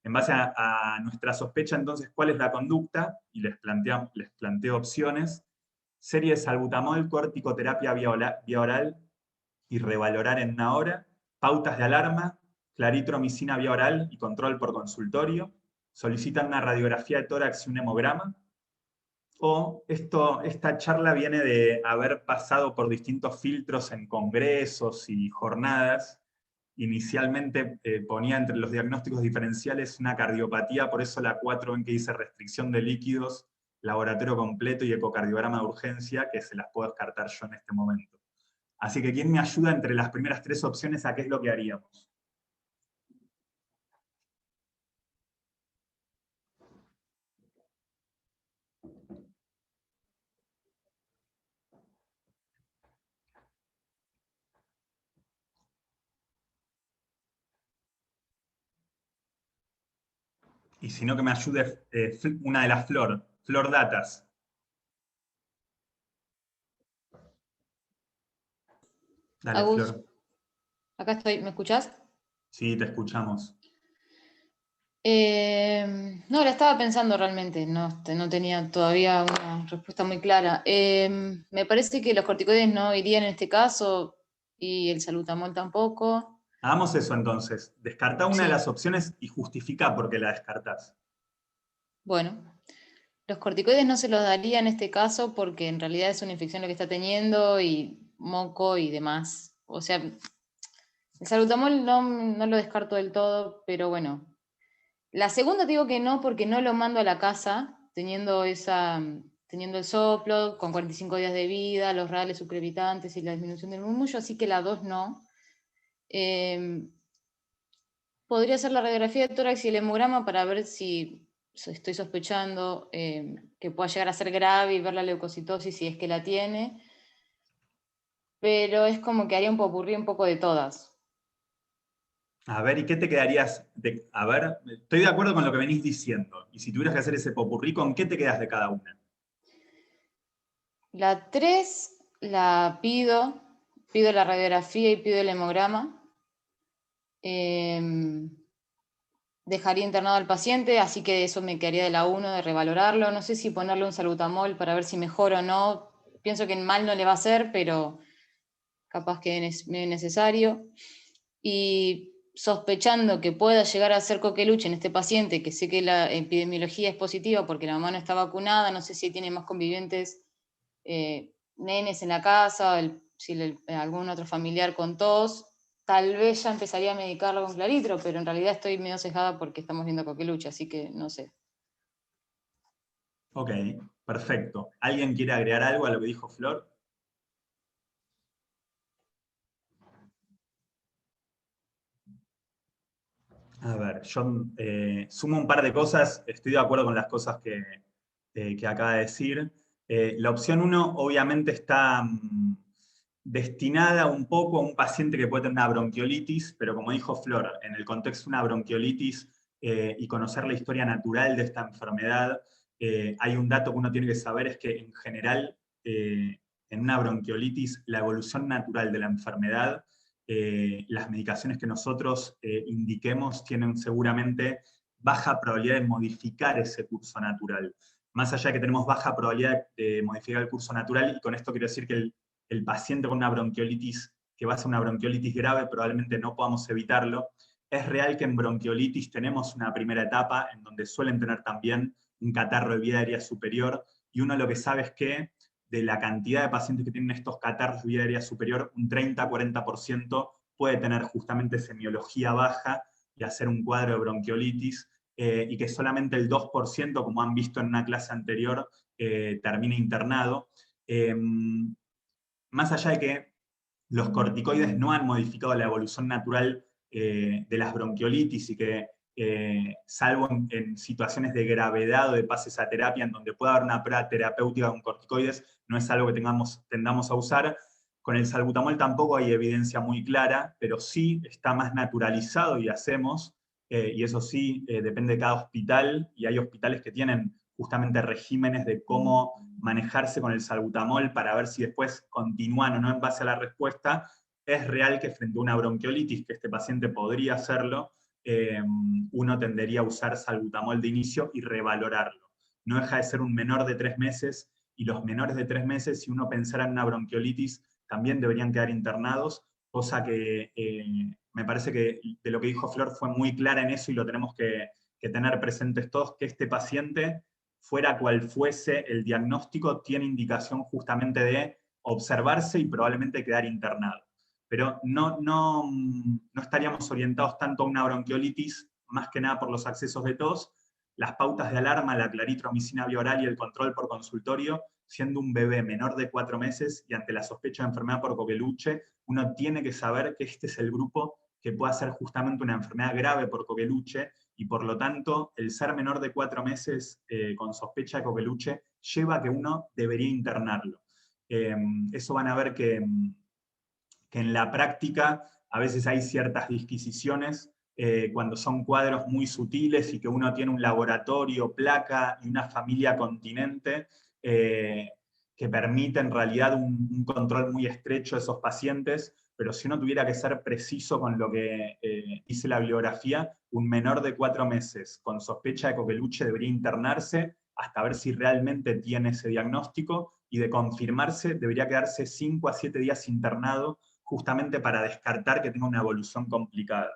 En base a nuestra sospecha, entonces, ¿cuál es la conducta? Y les planteo opciones. Serie de salbutamol, corticoterapia vía oral y revalorar en 1 hora. Pautas de alarma, claritromicina vía oral y control por consultorio. Solicitan una radiografía de tórax y un hemograma. O esta charla viene de haber pasado por distintos filtros en congresos y jornadas. Inicialmente ponía entre los diagnósticos diferenciales una cardiopatía, por eso la 4 ven que dice restricción de líquidos, laboratorio completo y ecocardiograma de urgencia, que se las puedo descartar yo en este momento. Así que, ¿quién me ayuda entre las primeras 3 opciones a qué es lo que haríamos? Y si no, que me ayude una de las Flor Datas. Dale, Agus, Flor. acá estoy, ¿me escuchás? Sí, te escuchamos. No, la estaba pensando realmente, no tenía todavía una respuesta muy clara. Me parece que los corticoides no irían en este caso y el salbutamol tampoco. Hagamos eso entonces. Descartá una de Sí, las opciones y justifica por qué la descartás. bueno, los corticoides no se los daría en este caso porque en realidad es una infección lo que está teniendo y moco y demás. O sea, el salbutamol no lo descarto del todo, pero bueno. La segunda te digo que no, porque no lo mando a la casa, teniendo el soplo, con 45 días de vida, los rales subcrepitantes y la disminución del murmullo, así que la 2 no. Podría hacer la radiografía de tórax y el hemograma para ver si estoy sospechando que pueda llegar a ser grave y ver la leucocitosis si es que la tiene, pero es como que haría un popurrí un poco de todas. A ver, ¿y qué te quedarías? A ver, estoy de acuerdo con lo que venís diciendo. Y si tuvieras que hacer ese popurrí, ¿con qué te quedas de cada una? La 3 la pido la radiografía y pido el hemograma. Dejaría internado al paciente, así que eso me quedaría de la 1, de revalorarlo. No sé si ponerle un salbutamol para ver si mejora o no. Pienso que mal no le va a hacer, pero capaz que es necesario. Y sospechando que pueda llegar a ser coqueluche en este paciente, que sé que la epidemiología es positiva porque la mamá no está vacunada, no sé si tiene más convivientes nenes en la casa, si algún otro familiar con tos, tal vez ya empezaría a medicarlo con claritro, pero en realidad estoy medio cejada porque estamos viendo coqueluche, así que no sé. Ok, perfecto. ¿Alguien quiere agregar algo a lo que dijo Flor? A ver, yo sumo un par de cosas, estoy de acuerdo con las cosas que acaba de decir. La opción 1 obviamente está destinada un poco a un paciente que puede tener una bronquiolitis, pero como dijo Flor, en el contexto de una bronquiolitis y conocer la historia natural de esta enfermedad, hay un dato que uno tiene que saber, es que en general en una bronquiolitis la evolución natural de la enfermedad, las medicaciones que nosotros indiquemos tienen seguramente baja probabilidad de modificar ese curso natural. más allá de que tenemos baja probabilidad de modificar el curso natural, y con esto quiero decir que el paciente con una bronquiolitis, que va a ser una bronquiolitis grave, probablemente no podamos evitarlo. Es real que en bronquiolitis tenemos una primera etapa en donde suelen tener también un catarro de vía aérea superior, y uno lo que sabe es que de la cantidad de pacientes que tienen estos catarros de vía aérea superior, un 30-40% puede tener justamente semiología baja y hacer un cuadro de bronquiolitis, y que solamente el 2%, como han visto en una clase anterior, termina internado. Más allá de que los corticoides no han modificado la evolución natural de las bronquiolitis, y que, salvo en situaciones de gravedad o de pases a terapia, en donde pueda haber una prueba terapéutica con corticoides, no es algo que tendamos a usar. Con el salbutamol tampoco hay evidencia muy clara, pero sí está más naturalizado y hacemos, y eso sí, depende de cada hospital, y hay hospitales que tienen justamente regímenes de cómo manejarse con el salbutamol para ver si después continúan o no en base a la respuesta. Es real que frente a una bronquiolitis, que este paciente podría hacerlo, uno tendería a usar salbutamol de inicio y revalorarlo. No deja de ser un menor de 3 meses, y los menores de 3 meses, si uno pensara en una bronquiolitis, también deberían quedar internados, cosa que me parece que de lo que dijo Flor fue muy clara en eso, y lo tenemos que tener presentes todos, que este paciente, fuera cual fuese el diagnóstico, tiene indicación justamente de observarse y probablemente quedar internado. Pero no estaríamos orientados tanto a una bronquiolitis, más que nada por los accesos de tos, las pautas de alarma, la claritromicina vía oral y el control por consultorio. Siendo un bebé menor de 4 meses y ante la sospecha de enfermedad por Coqueluche, uno tiene que saber que este es el grupo que puede ser justamente una enfermedad grave por Coqueluche, y por lo tanto el ser menor de 4 meses con sospecha de Coqueluche lleva a que uno debería internarlo. Eso van a ver que en la práctica a veces hay ciertas disquisiciones cuando son cuadros muy sutiles y que uno tiene un laboratorio, placa y una familia continente que permite en realidad un control muy estrecho de esos pacientes. Pero si uno tuviera que ser preciso con lo que dice la bibliografía, un menor de 4 meses con sospecha de Coqueluche debería internarse hasta ver si realmente tiene ese diagnóstico, y de confirmarse debería quedarse 5 a 7 días internado, justamente para descartar que tenga una evolución complicada.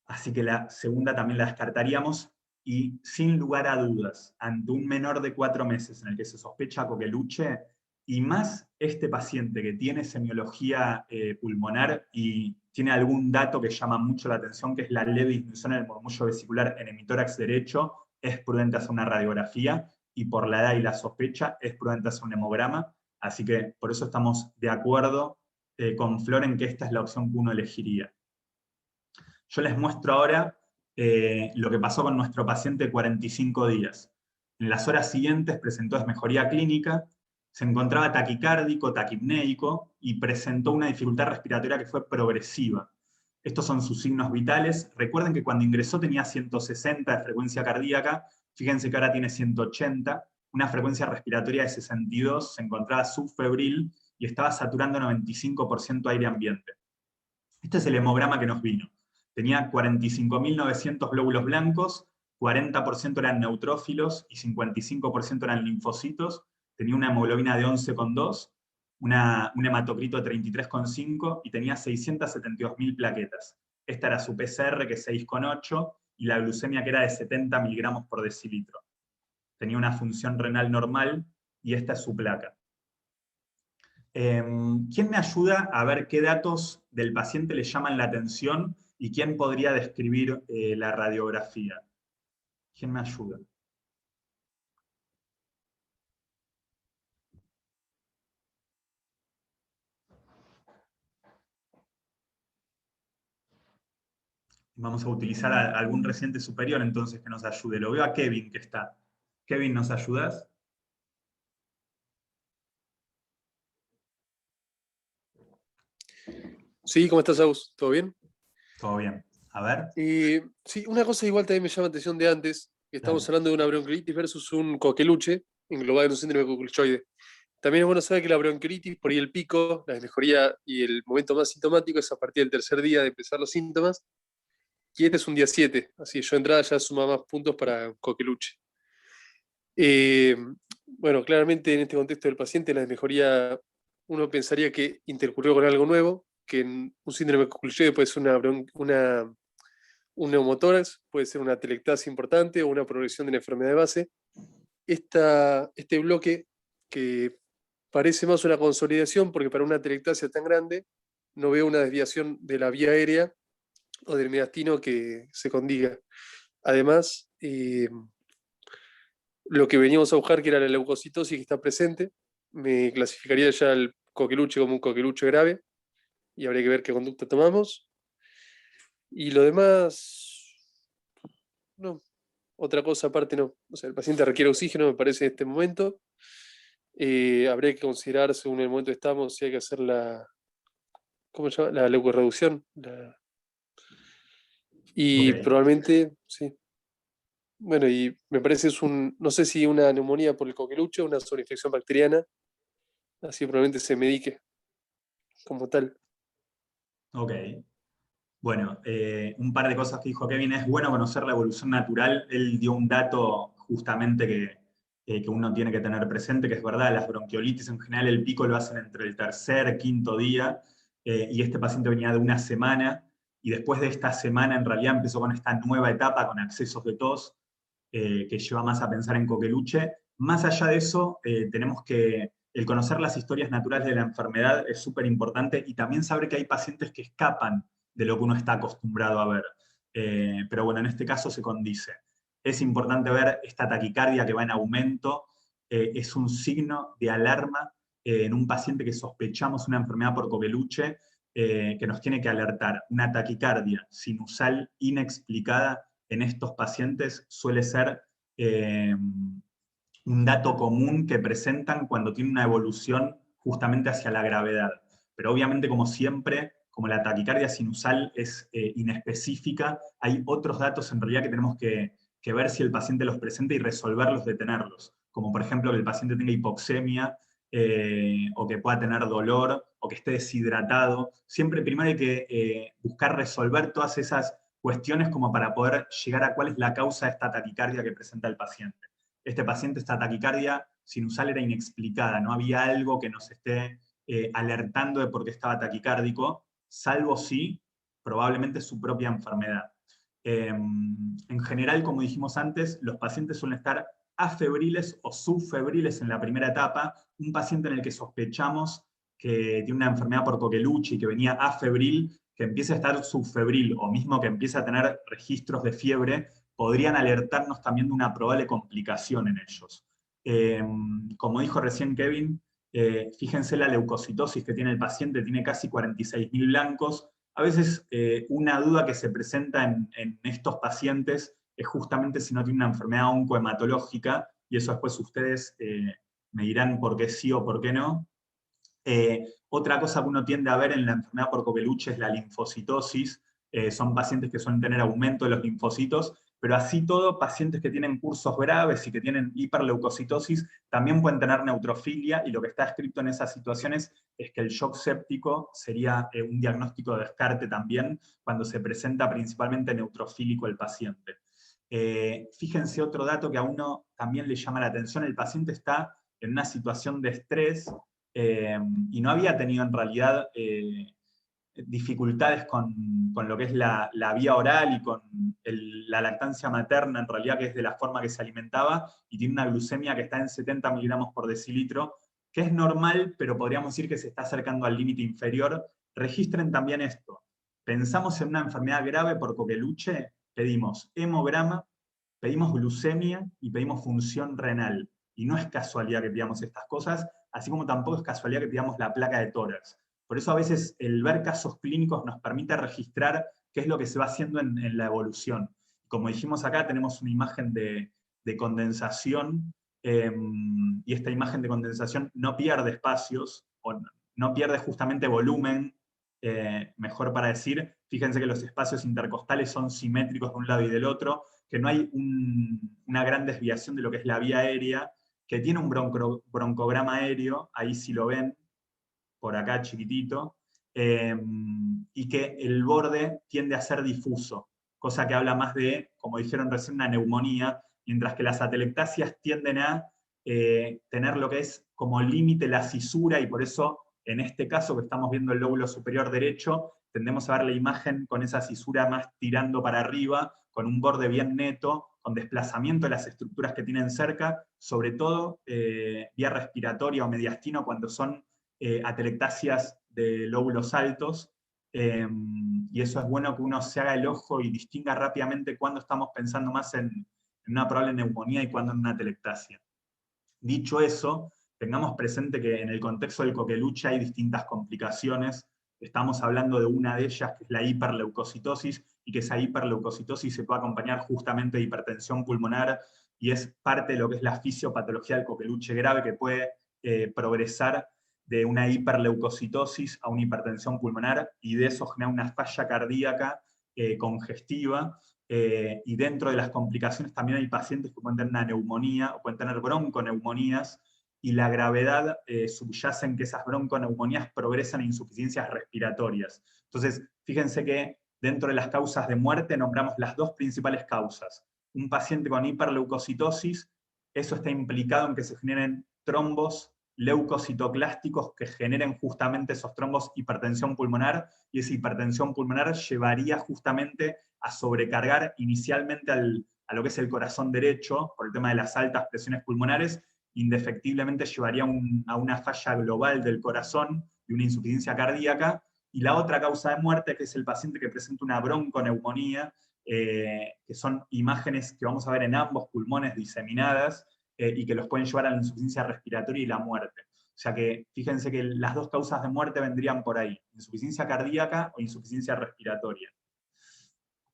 Así que la segunda también la descartaríamos, y sin lugar a dudas, ante un menor de 4 meses en el que se sospecha Coqueluche, y más este paciente que tiene semiología pulmonar y tiene algún dato que llama mucho la atención, que es la leve disminución en el murmullo vesicular en hemitórax derecho, es prudente hacer una radiografía, y por la edad y la sospecha es prudente hacer un hemograma. Así que por eso estamos de acuerdo con Flor en que esta es la opción que uno elegiría. Yo les muestro ahora lo que pasó con nuestro paciente de 45 días. En las horas siguientes presentó desmejoría clínica, se encontraba taquicárdico, taquipnéico, y presentó una dificultad respiratoria que fue progresiva. Estos son sus signos vitales. Recuerden que cuando ingresó tenía 160 de frecuencia cardíaca, fíjense que ahora tiene 180, una frecuencia respiratoria de 62, se encontraba subfebril y estaba saturando 95% aire ambiente. Este es el hemograma que nos vino. Tenía 45.900 glóbulos blancos, 40% eran neutrófilos y 55% eran linfocitos. Tenía una hemoglobina de 11,2, un hematocrito de 33,5 y tenía 672.000 plaquetas. Esta era su PCR, que es 6,8, y la glucemia, que era de 70 miligramos por decilitro. Tenía una función renal normal, y esta es su placa. ¿Quién me ayuda a ver qué datos del paciente le llaman la atención y quién podría describir la radiografía? ¿Quién me ayuda? Vamos a utilizar a algún reciente superior entonces que nos ayude. Lo veo a Kevin que está. Kevin, ¿nos ayudas? Sí, ¿cómo estás, Agus? ¿Todo bien? Todo bien. A ver. Sí, una cosa igual también me llama la atención de antes, que estamos Dale. hablando de una bronquiolitis versus un coqueluche, englobado en un síndrome coqueluchoide. También es bueno saber que la bronquiolitis, por ahí el pico, la mejoría y el momento más sintomático es a partir del tercer día de empezar los síntomas, y este es un día 7, así yo de entrada ya suma más puntos para coqueluche. Bueno, claramente en este contexto del paciente la desmejoría, uno pensaría que intercurrió con algo nuevo, que en un síndrome coculicioide puede ser un neumotórax, puede ser una atelectasia importante o una progresión de la enfermedad de base. Este bloque, que parece más una consolidación, porque para una atelectasia tan grande no veo una desviación de la vía aérea o del mediastino que se condiga. Además, lo que veníamos a buscar, que era la leucocitosis que está presente, me clasificaría ya el coqueluche como un coqueluche grave, y habría que ver qué conducta tomamos. Y lo demás, no. Otra cosa aparte no. O sea, el paciente requiere oxígeno, me parece, en este momento. Habría que considerar, según el momento que estamos, si hay que hacer ¿cómo se llama? La leucorreducción. Y Ok. probablemente, sí. Bueno, y me parece no sé si una neumonía por el coqueluche o una sobreinfección bacteriana, así probablemente se medique como tal. Ok. Bueno, un par de cosas que dijo Kevin. Es bueno conocer la evolución natural. Él dio un dato justamente que uno tiene que tener presente, que es verdad, las bronquiolitis en general, el pico lo hacen entre el tercer, quinto día, y este paciente venía de una semana, y después de esta semana en realidad empezó con esta nueva etapa con accesos de tos, que lleva más a pensar en coqueluche. Más allá de eso, tenemos que el conocer las historias naturales de la enfermedad es súper importante, y también saber que hay pacientes que escapan de lo que uno está acostumbrado a ver. Pero bueno, en este caso se condice. Es importante ver esta taquicardia que va en aumento, es un signo de alarma en un paciente que sospechamos una enfermedad por coqueluche, que nos tiene que alertar. Una taquicardia sinusal inexplicada en estos pacientes suele ser un dato común que presentan cuando tienen una evolución justamente hacia la gravedad. Pero obviamente, como siempre, como la taquicardia sinusal es inespecífica, hay otros datos en realidad que tenemos que ver si el paciente los presenta y resolverlos, detenerlos. Como por ejemplo que el paciente tenga hipoxemia, o que pueda tener dolor, o que esté deshidratado. Siempre primero hay que buscar resolver todas esas cuestiones como para poder llegar a cuál es la causa de esta taquicardia que presenta el paciente. Este paciente, esta taquicardia sinusal era inexplicada, no había algo que nos esté alertando de por qué estaba taquicárdico, salvo si probablemente su propia enfermedad. En general, como dijimos antes, los pacientes suelen estar afebriles o subfebriles en la primera etapa. Un paciente en el que sospechamos que tiene una enfermedad por coqueluche y que venía afebril, que empiece a estar subfebril o mismo que empiece a tener registros de fiebre, podrían alertarnos también de una probable complicación en ellos. Como dijo recién Kevin, fíjense la leucocitosis que tiene el paciente, tiene casi 46.000 blancos. A veces una duda que se presenta en estos pacientes es justamente si no tiene una enfermedad oncohematológica, y eso después ustedes me dirán por qué sí o por qué no. Otra cosa que uno tiende a ver en la enfermedad por coqueluche es la linfocitosis. Son pacientes que suelen tener aumento de los linfocitos, pero así todo, pacientes que tienen cursos graves y que tienen hiperleucocitosis también pueden tener neutrofilia, y lo que está escrito en esas situaciones es que el shock séptico sería un diagnóstico de descarte también, cuando se presenta principalmente neutrofílico el paciente. Fíjense otro dato que a uno también le llama la atención: el paciente está en una situación de estrés, y no había tenido en realidad dificultades con lo que es la vía oral y con la lactancia materna, en realidad, que es de la forma que se alimentaba, y tiene una glucemia que está en 70 miligramos por decilitro, que es normal, pero podríamos decir que se está acercando al límite inferior. Registren también esto. Pensamos en una enfermedad grave por coqueluche, pedimos hemograma, pedimos glucemia y pedimos función renal. Y no es casualidad que pidamos estas cosas, así como tampoco es casualidad que pidamos la placa de tórax. Por eso a veces el ver casos clínicos nos permite registrar qué es lo que se va haciendo en la evolución. Como dijimos acá, tenemos una imagen de condensación, y esta imagen de condensación no pierde espacios, o no pierde justamente volumen, mejor para decir. Fíjense que los espacios intercostales son simétricos de un lado y del otro, que no hay una gran desviación de lo que es la vía aérea, que tiene un broncograma aéreo, ahí sí lo ven, por acá chiquitito, y que el borde tiende a ser difuso, cosa que habla más de, como dijeron recién, una neumonía, mientras que las atelectasias tienden a tener lo que es como límite la cisura, y por eso en este caso que estamos viendo el lóbulo superior derecho, tendemos a ver la imagen con esa cisura más tirando para arriba, con un borde bien neto, con desplazamiento de las estructuras que tienen cerca, sobre todo vía respiratoria o mediastino cuando son atelectasias de lóbulos altos, y eso es bueno que uno se haga el ojo y distinga rápidamente cuándo estamos pensando más en una probable neumonía y cuándo en una atelectasia. Dicho eso, tengamos presente que en el contexto del coqueluche hay distintas complicaciones. Estamos hablando de una de ellas, que es la hiperleucocitosis, y que esa hiperleucocitosis se puede acompañar justamente de hipertensión pulmonar, y es parte de lo que es la fisiopatología del coqueluche grave, que puede progresar de una hiperleucocitosis a una hipertensión pulmonar, y de eso genera una falla cardíaca congestiva, y dentro de las complicaciones también hay pacientes que pueden tener una neumonía, o pueden tener bronconeumonías, y la gravedad subyace en que esas bronconeumonías progresan a insuficiencias respiratorias. Entonces, fíjense que dentro de las causas de muerte nombramos las dos principales causas. Un paciente con hiperleucocitosis, eso está implicado en que se generen trombos leucocitoclásticos que generen justamente esos trombos hipertensión pulmonar, y esa hipertensión pulmonar llevaría justamente a sobrecargar inicialmente a lo que es el corazón derecho, por el tema de las altas presiones pulmonares, indefectiblemente llevaría a una falla global del corazón y una insuficiencia cardíaca. Y la otra causa de muerte, que es el paciente que presenta una bronconeumonía, que son imágenes que vamos a ver en ambos pulmones diseminadas, y que los pueden llevar a la insuficiencia respiratoria y la muerte. O sea que fíjense que las dos causas de muerte vendrían por ahí, insuficiencia cardíaca o insuficiencia respiratoria.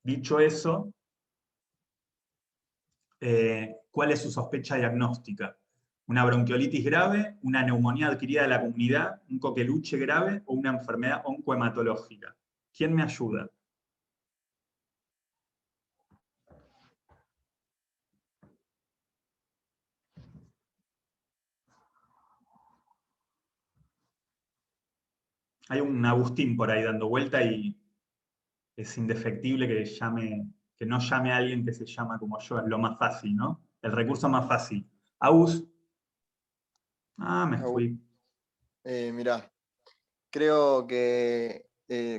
Dicho eso, ¿cuál es su sospecha diagnóstica? ¿Una bronquiolitis grave, una neumonía adquirida de la comunidad, un coqueluche grave o una enfermedad oncohematológica? ¿Quién me ayuda? Hay un Agustín por ahí dando vuelta y es indefectible que no llame a alguien que se llama como yo, es lo más fácil, ¿no? El recurso más fácil. Agus. Me fui. Mirá, creo que,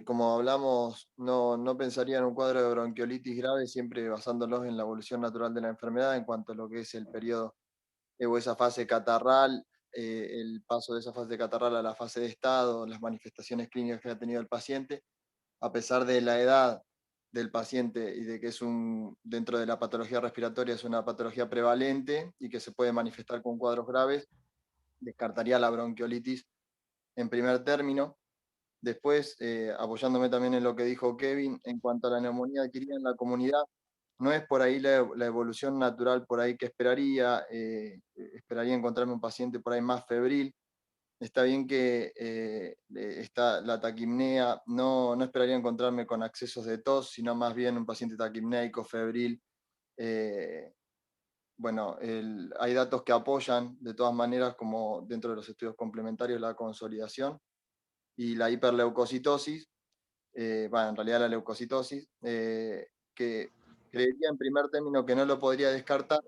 como hablamos, no pensaría en un cuadro de bronquiolitis grave, siempre basándolos en la evolución natural de la enfermedad en cuanto a lo que es el periodo o esa fase catarral, el paso de esa fase catarral a la fase de estado, las manifestaciones clínicas que ha tenido el paciente, a pesar de la edad del paciente y de que dentro de la patología respiratoria es una patología prevalente y que se puede manifestar con cuadros graves, descartaría la bronquiolitis en primer término. Después, apoyándome también en lo que dijo Kevin, en cuanto a la neumonía adquirida en la comunidad, no es por ahí la evolución natural por ahí que esperaría. Esperaría encontrarme un paciente por ahí más febril. Está bien que está la taquipnea, no esperaría encontrarme con accesos de tos, sino más bien un paciente taquipneico, febril. Bueno, hay datos que apoyan de todas maneras, como dentro de los estudios complementarios, la consolidación y la hiperleucocitosis, en realidad la leucocitosis, que creería en primer término que no lo podría descartar,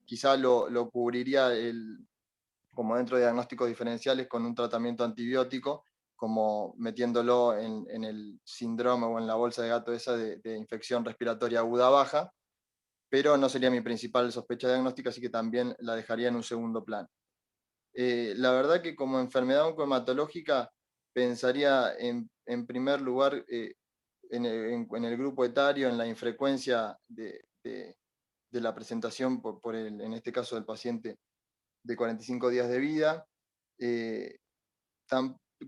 quizá lo cubriría como dentro de diagnósticos diferenciales con un tratamiento antibiótico, como metiéndolo en el síndrome o en la bolsa de gato esa de infección respiratoria aguda baja, pero no sería mi principal sospecha diagnóstica, así que también la dejaría en un segundo plano. La verdad que como enfermedad oncohematológica pensaría en primer lugar en el grupo etario, en la infrecuencia de la presentación en este caso del paciente de 45 días de vida.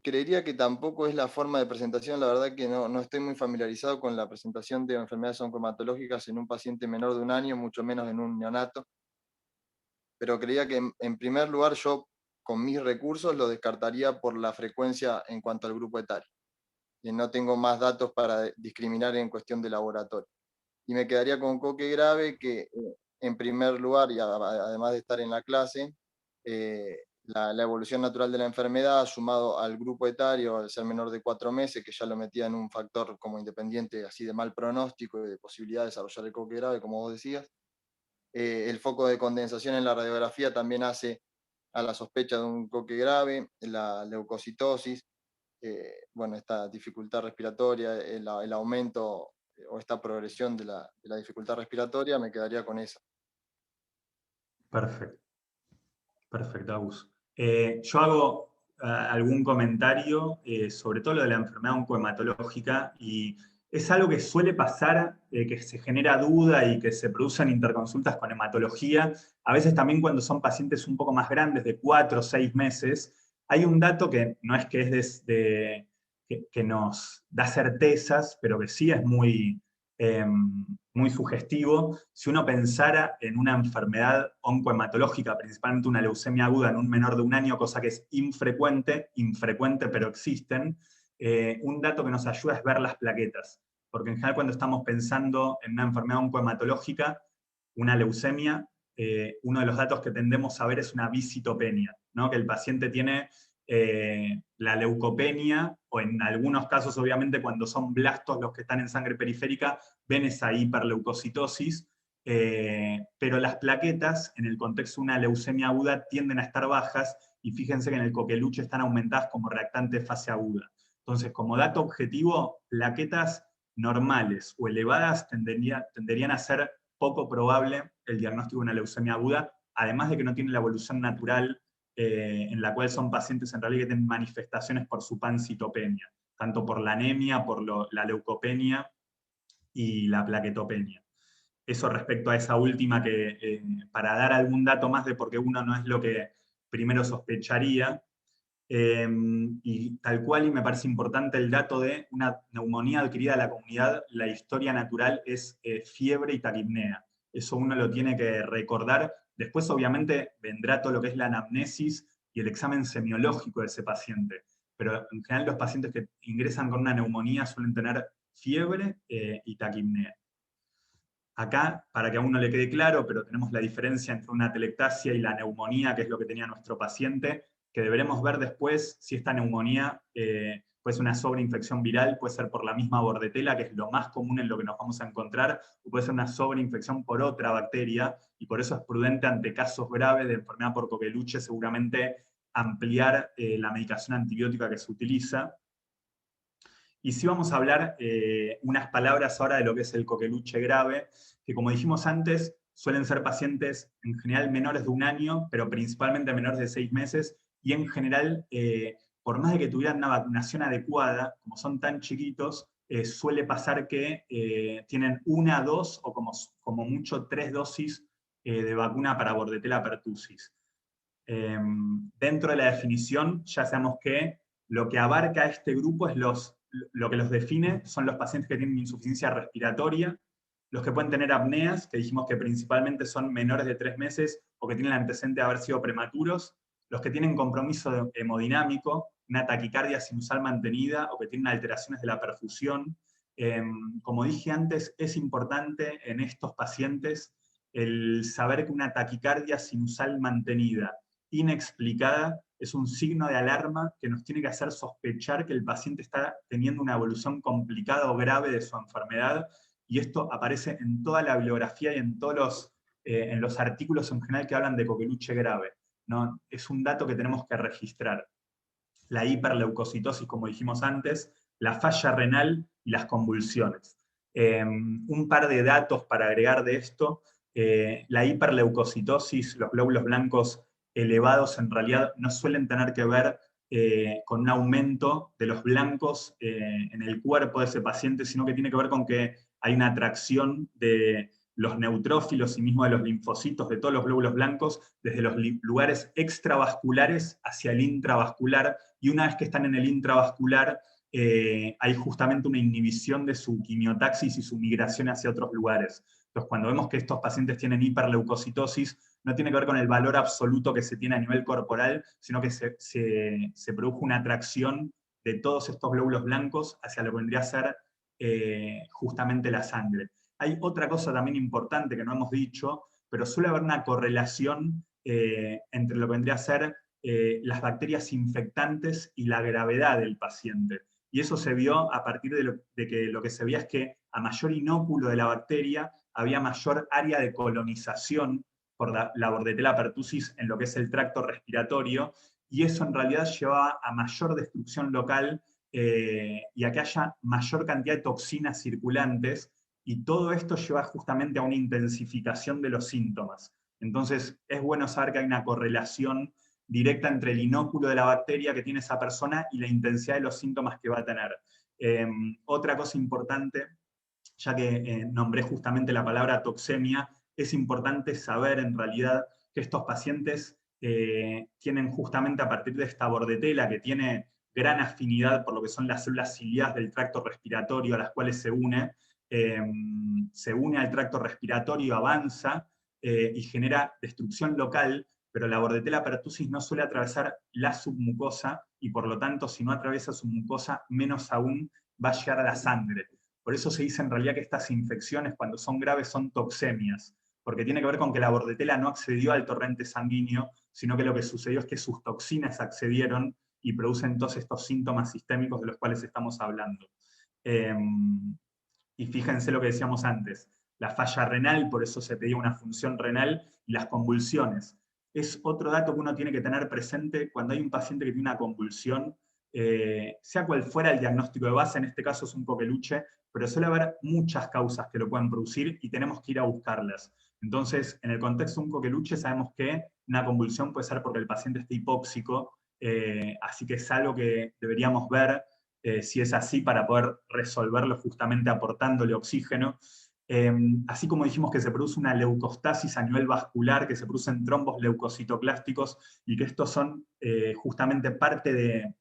Creería que tampoco es la forma de presentación, la verdad que no estoy muy familiarizado con la presentación de enfermedades oncohematológicas en un paciente menor de un año, mucho menos en un neonato, pero creía que en primer lugar yo con mis recursos lo descartaría por la frecuencia en cuanto al grupo etario. No tengo más datos para discriminar en cuestión de laboratorio. Y me quedaría con coque grave, que en primer lugar, y además de estar en la clase, la evolución natural de la enfermedad, sumado al grupo etario, al ser menor de 4 meses, que ya lo metía en un factor como independiente, así de mal pronóstico y de posibilidad de desarrollar el coque grave, como vos decías. El foco de condensación en la radiografía también hace a la sospecha de un coque grave, la leucocitosis, bueno, esta dificultad respiratoria, el aumento o esta progresión de la dificultad respiratoria, me quedaría con esa. Perfecto. Perfecto, Agus. Yo hago algún comentario sobre todo lo de la enfermedad oncohematológica, y es algo que suele pasar, que se genera duda y que se producen interconsultas con hematología, a veces también cuando son pacientes un poco más grandes, de 4 o 6 meses. Hay un dato que no es que es que nos da certezas, pero que sí es muy sugestivo. Si uno pensara en una enfermedad oncohematológica, principalmente una leucemia aguda en un menor de 1 año, cosa que es infrecuente pero existen, un dato que nos ayuda es ver las plaquetas, porque en general cuando estamos pensando en una enfermedad oncohematológica, una leucemia, uno de los datos que tendemos a ver es una visitopenia, ¿no? Que el paciente tiene la leucopenia, o en algunos casos, obviamente, cuando son blastos los que están en sangre periférica, ven esa hiperleucocitosis, pero las plaquetas, en el contexto de una leucemia aguda, tienden a estar bajas, y fíjense que en el coqueluche están aumentadas como reactante de fase aguda. Entonces, como dato objetivo, plaquetas normales o elevadas tenderían a ser poco probable el diagnóstico de una leucemia aguda, además de que no tiene la evolución natural en la cual son pacientes en realidad que tienen manifestaciones por su pancitopenia, tanto por la anemia, por la leucopenia y la plaquetopenia. Eso respecto a esa última, que para dar algún dato más de por qué uno no es lo que primero sospecharía, y tal cual, y me parece importante el dato de una neumonía adquirida a la comunidad, la historia natural es fiebre y taquipnea. Eso uno lo tiene que recordar. Después, obviamente, vendrá todo lo que es la anamnesis y el examen semiológico de ese paciente. Pero en general los pacientes que ingresan con una neumonía suelen tener fiebre y taquipnea. Acá, para que a uno le quede claro, pero tenemos la diferencia entre una atelectasia y la neumonía, que es lo que tenía nuestro paciente, que deberemos ver después si esta neumonía puede ser una sobreinfección viral, puede ser por la misma bordetela, que es lo más común en lo que nos vamos a encontrar, o puede ser una sobreinfección por otra bacteria, y por eso es prudente ante casos graves de enfermedad por coqueluche seguramente ampliar la medicación antibiótica que se utiliza. Y sí vamos a hablar unas palabras ahora de lo que es el coqueluche grave, que como dijimos antes, suelen ser pacientes en general menores de 1 año, pero principalmente menores de 6 meses, y en general, por más de que tuvieran una vacunación adecuada, como son tan chiquitos, suele pasar que tienen 1, 2 o como mucho 3 dosis de vacuna para bordetella pertussis. Dentro de la definición, ya sabemos que lo que abarca este grupo es lo que los define son los pacientes que tienen insuficiencia respiratoria, los que pueden tener apneas, que dijimos que principalmente son menores de 3 meses o que tienen el antecedente de haber sido prematuros, los que tienen compromiso hemodinámico, una taquicardia sinusal mantenida o que tienen alteraciones de la perfusión. Como dije antes, es importante en estos pacientes el saber que una taquicardia sinusal mantenida inexplicada es un signo de alarma que nos tiene que hacer sospechar que el paciente está teniendo una evolución complicada o grave de su enfermedad, y esto aparece en toda la bibliografía y en todos los artículos en general que hablan de coqueluche grave, ¿no? Es un dato que tenemos que registrar. La hiperleucocitosis, como dijimos antes, la falla renal y las convulsiones. Un par de datos para agregar de esto. La hiperleucocitosis, los glóbulos blancos elevados, en realidad no suelen tener que ver con un aumento de los blancos en el cuerpo de ese paciente, sino que tiene que ver con que hay una atracción de los neutrófilos y mismo de los linfocitos de todos los glóbulos blancos desde los lugares extravasculares hacia el intravascular, y una vez que están en el intravascular hay justamente una inhibición de su quimiotaxis y su migración hacia otros lugares. Entonces, cuando vemos que estos pacientes tienen hiperleucocitosis, no tiene que ver con el valor absoluto que se tiene a nivel corporal, sino que se produjo una atracción de todos estos glóbulos blancos hacia lo que vendría a ser justamente la sangre. Hay otra cosa también importante que no hemos dicho, pero suele haber una correlación entre lo que vendría a ser las bacterias infectantes y la gravedad del paciente. Y eso se vio a partir de que lo que se veía es que a mayor inóculo de la bacteria, había mayor área de colonización por la Bordetella pertussis en lo que es el tracto respiratorio, y eso en realidad llevaba a mayor destrucción local y a que haya mayor cantidad de toxinas circulantes, y todo esto lleva justamente a una intensificación de los síntomas. Entonces es bueno saber que hay una correlación directa entre el inóculo de la bacteria que tiene esa persona y la intensidad de los síntomas que va a tener. Otra cosa importante, ya que nombré justamente la palabra toxemia, es importante saber en realidad que estos pacientes tienen justamente a partir de esta Bordetella, que tiene gran afinidad por lo que son las células ciliadas del tracto respiratorio, a las cuales se une al tracto respiratorio, avanza y genera destrucción local, pero la Bordetella pertussis no suele atravesar la submucosa, y por lo tanto, si no atraviesa su mucosa, menos aún va a llegar a la sangre. Por eso se dice en realidad que estas infecciones, cuando son graves, son toxemias, porque tiene que ver con que la Bordetella no accedió al torrente sanguíneo, sino que lo que sucedió es que sus toxinas accedieron y producen todos estos síntomas sistémicos de los cuales estamos hablando. Y fíjense lo que decíamos antes, la falla renal, por eso se pedía una función renal, y las convulsiones. Es otro dato que uno tiene que tener presente cuando hay un paciente que tiene una convulsión, sea cual fuera el diagnóstico de base, en este caso es un coqueluche, pero suele haber muchas causas que lo pueden producir y tenemos que ir a buscarlas. Entonces, en el contexto de un coqueluche sabemos que una convulsión puede ser porque el paciente está hipóxico, así que es algo que deberíamos ver si es así para poder resolverlo justamente aportándole oxígeno. Así como dijimos que se produce una leucostasis a nivel vascular, que se producen trombos leucocitoclásticos, y que estos son justamente parte de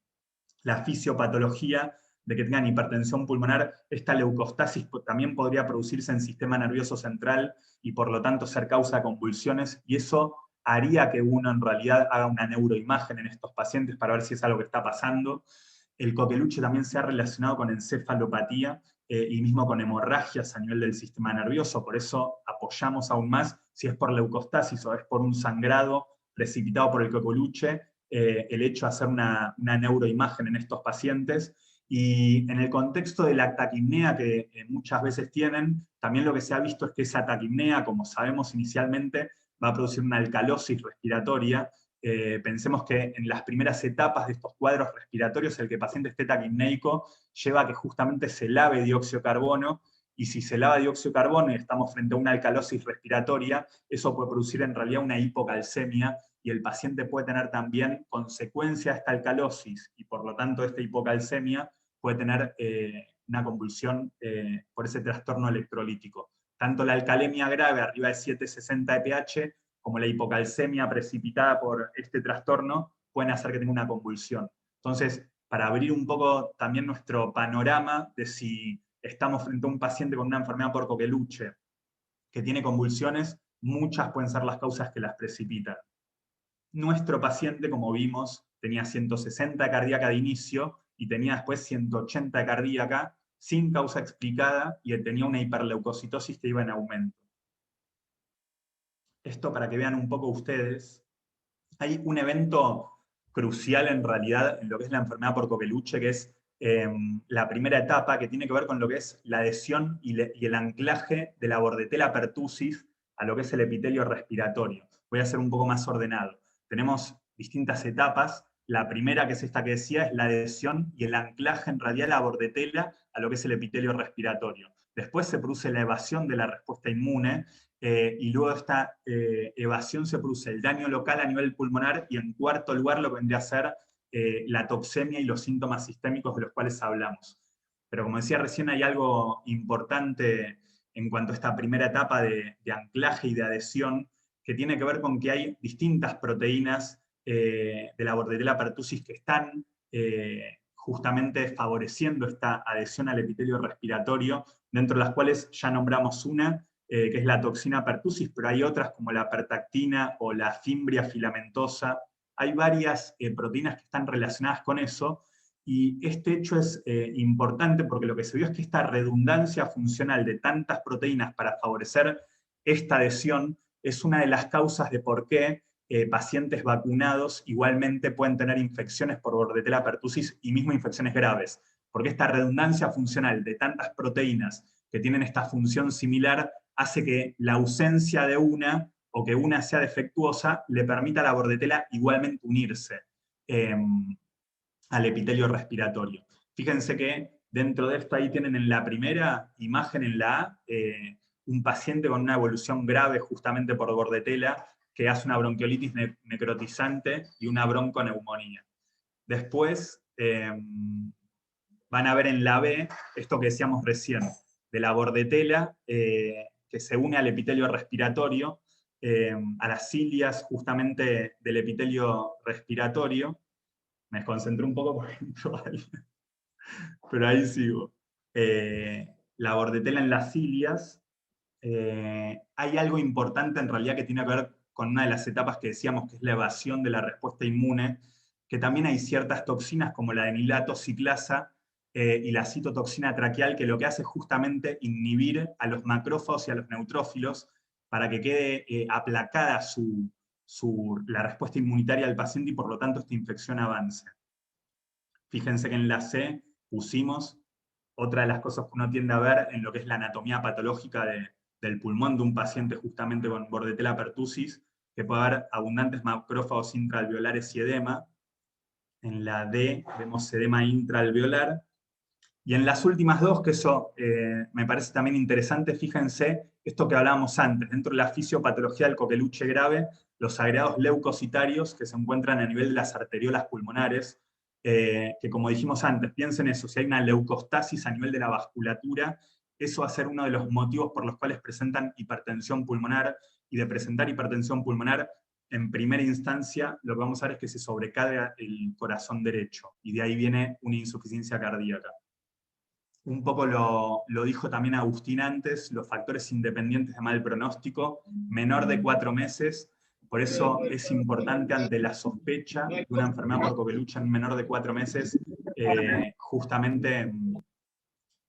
la fisiopatología de que tengan hipertensión pulmonar, esta leucostasis también podría producirse en sistema nervioso central y por lo tanto ser causa de convulsiones, y eso haría que uno en realidad haga una neuroimagen en estos pacientes para ver si es algo que está pasando. El coqueluche también se ha relacionado con encefalopatía y mismo con hemorragias a nivel del sistema nervioso, por eso apoyamos aún más si es por leucostasis o es por un sangrado precipitado por el coqueluche, el hecho de hacer una neuroimagen en estos pacientes. Y en el contexto de la taquipnea que muchas veces tienen, también lo que se ha visto es que esa taquipnea, como sabemos inicialmente, va a producir una alcalosis respiratoria. Pensemos que en las primeras etapas de estos cuadros respiratorios, el que el paciente esté taquipnéico lleva a que justamente se lave dióxido de carbono, y si se lava dióxido de carbono y estamos frente a una alcalosis respiratoria, eso puede producir en realidad una hipocalcemia, y el paciente puede tener también consecuencia de esta alcalosis, y por lo tanto esta hipocalcemia puede tener una convulsión por ese trastorno electrolítico. Tanto la alcalemia grave, arriba de 760 de pH, como la hipocalcemia precipitada por este trastorno, pueden hacer que tenga una convulsión. Entonces, para abrir un poco también nuestro panorama de si estamos frente a un paciente con una enfermedad por coqueluche que tiene convulsiones, muchas pueden ser las causas que las precipitan. Nuestro paciente, como vimos, tenía 160 cardíaca de inicio y tenía después 180 cardíaca sin causa explicada, y tenía una hiperleucocitosis que iba en aumento. Esto para que vean un poco ustedes, hay un evento crucial en realidad en lo que es la enfermedad por coqueluche, que es la primera etapa, que tiene que ver con lo que es la adhesión y el anclaje de la Bordetella pertussis a lo que es el epitelio respiratorio. Voy a ser un poco más ordenado. Tenemos distintas etapas. La primera, que es esta que decía, es la adhesión y el anclaje en realidad de la Bordetella a lo que es el epitelio respiratorio. Después se produce la evasión de la respuesta inmune, y luego de esta evasión se produce el daño local a nivel pulmonar, y en cuarto lugar lo que vendría a ser la toxemia y los síntomas sistémicos de los cuales hablamos. Pero como decía recién, hay algo importante en cuanto a esta primera etapa de anclaje y de adhesión, que tiene que ver con que hay distintas proteínas de la Bordetella pertussis que están justamente favoreciendo esta adhesión al epitelio respiratorio, dentro de las cuales ya nombramos una, que es la toxina pertussis, pero hay otras como la pertactina o la fimbria filamentosa. Hay varias proteínas que están relacionadas con eso, y este hecho es importante porque lo que se vio es que esta redundancia funcional de tantas proteínas para favorecer esta adhesión es una de las causas de por qué pacientes vacunados igualmente pueden tener infecciones por Bordetella pertussis y mismo infecciones graves, porque esta redundancia funcional de tantas proteínas que tienen esta función similar hace que la ausencia de una, o que una sea defectuosa, le permita a la bordetela igualmente unirse al epitelio respiratorio. Fíjense que dentro de esto ahí tienen en la primera imagen, en la A, un paciente con una evolución grave justamente por bordetela, que hace una bronquiolitis necrotizante y una bronconeumonía. Después van a ver en la B esto que decíamos recién, de la bordetela que se une al epitelio respiratorio, a las cilias justamente del epitelio respiratorio. Me desconcentré un poco porque pero ahí sigo. La bordetela en las cilias. Hay algo importante en realidad que tiene que ver con una de las etapas que decíamos, que es la evasión de la respuesta inmune, que también hay ciertas toxinas como la enilato ciclasa y la citotoxina traqueal, que lo que hace es justamente inhibir a los macrófagos y a los neutrófilos para que quede aplacada la respuesta inmunitaria del paciente y por lo tanto esta infección avance. Fíjense que en la C pusimos otra de las cosas que uno tiende a ver en lo que es la anatomía patológica del pulmón de un paciente justamente con bordetela pertussis, que puede haber abundantes macrófagos intraalveolares y edema. En la D vemos edema intraalveolar. Y en las últimas dos, que eso me parece también interesante, fíjense esto que hablábamos antes, dentro de la fisiopatología del coqueluche grave, los agregados leucocitarios que se encuentran a nivel de las arteriolas pulmonares, que como dijimos antes, piensen eso, si hay una leucostasis a nivel de la vasculatura, eso va a ser uno de los motivos por los cuales presentan hipertensión pulmonar, y de presentar hipertensión pulmonar, en primera instancia, lo que vamos a ver es que se sobrecarga el corazón derecho, y de ahí viene una insuficiencia cardíaca. Un poco lo dijo también Agustín antes, los factores independientes de mal pronóstico, menor de 4 meses, por eso es importante ante la sospecha de una enfermedad por coqueluche en menor de 4 meses, justamente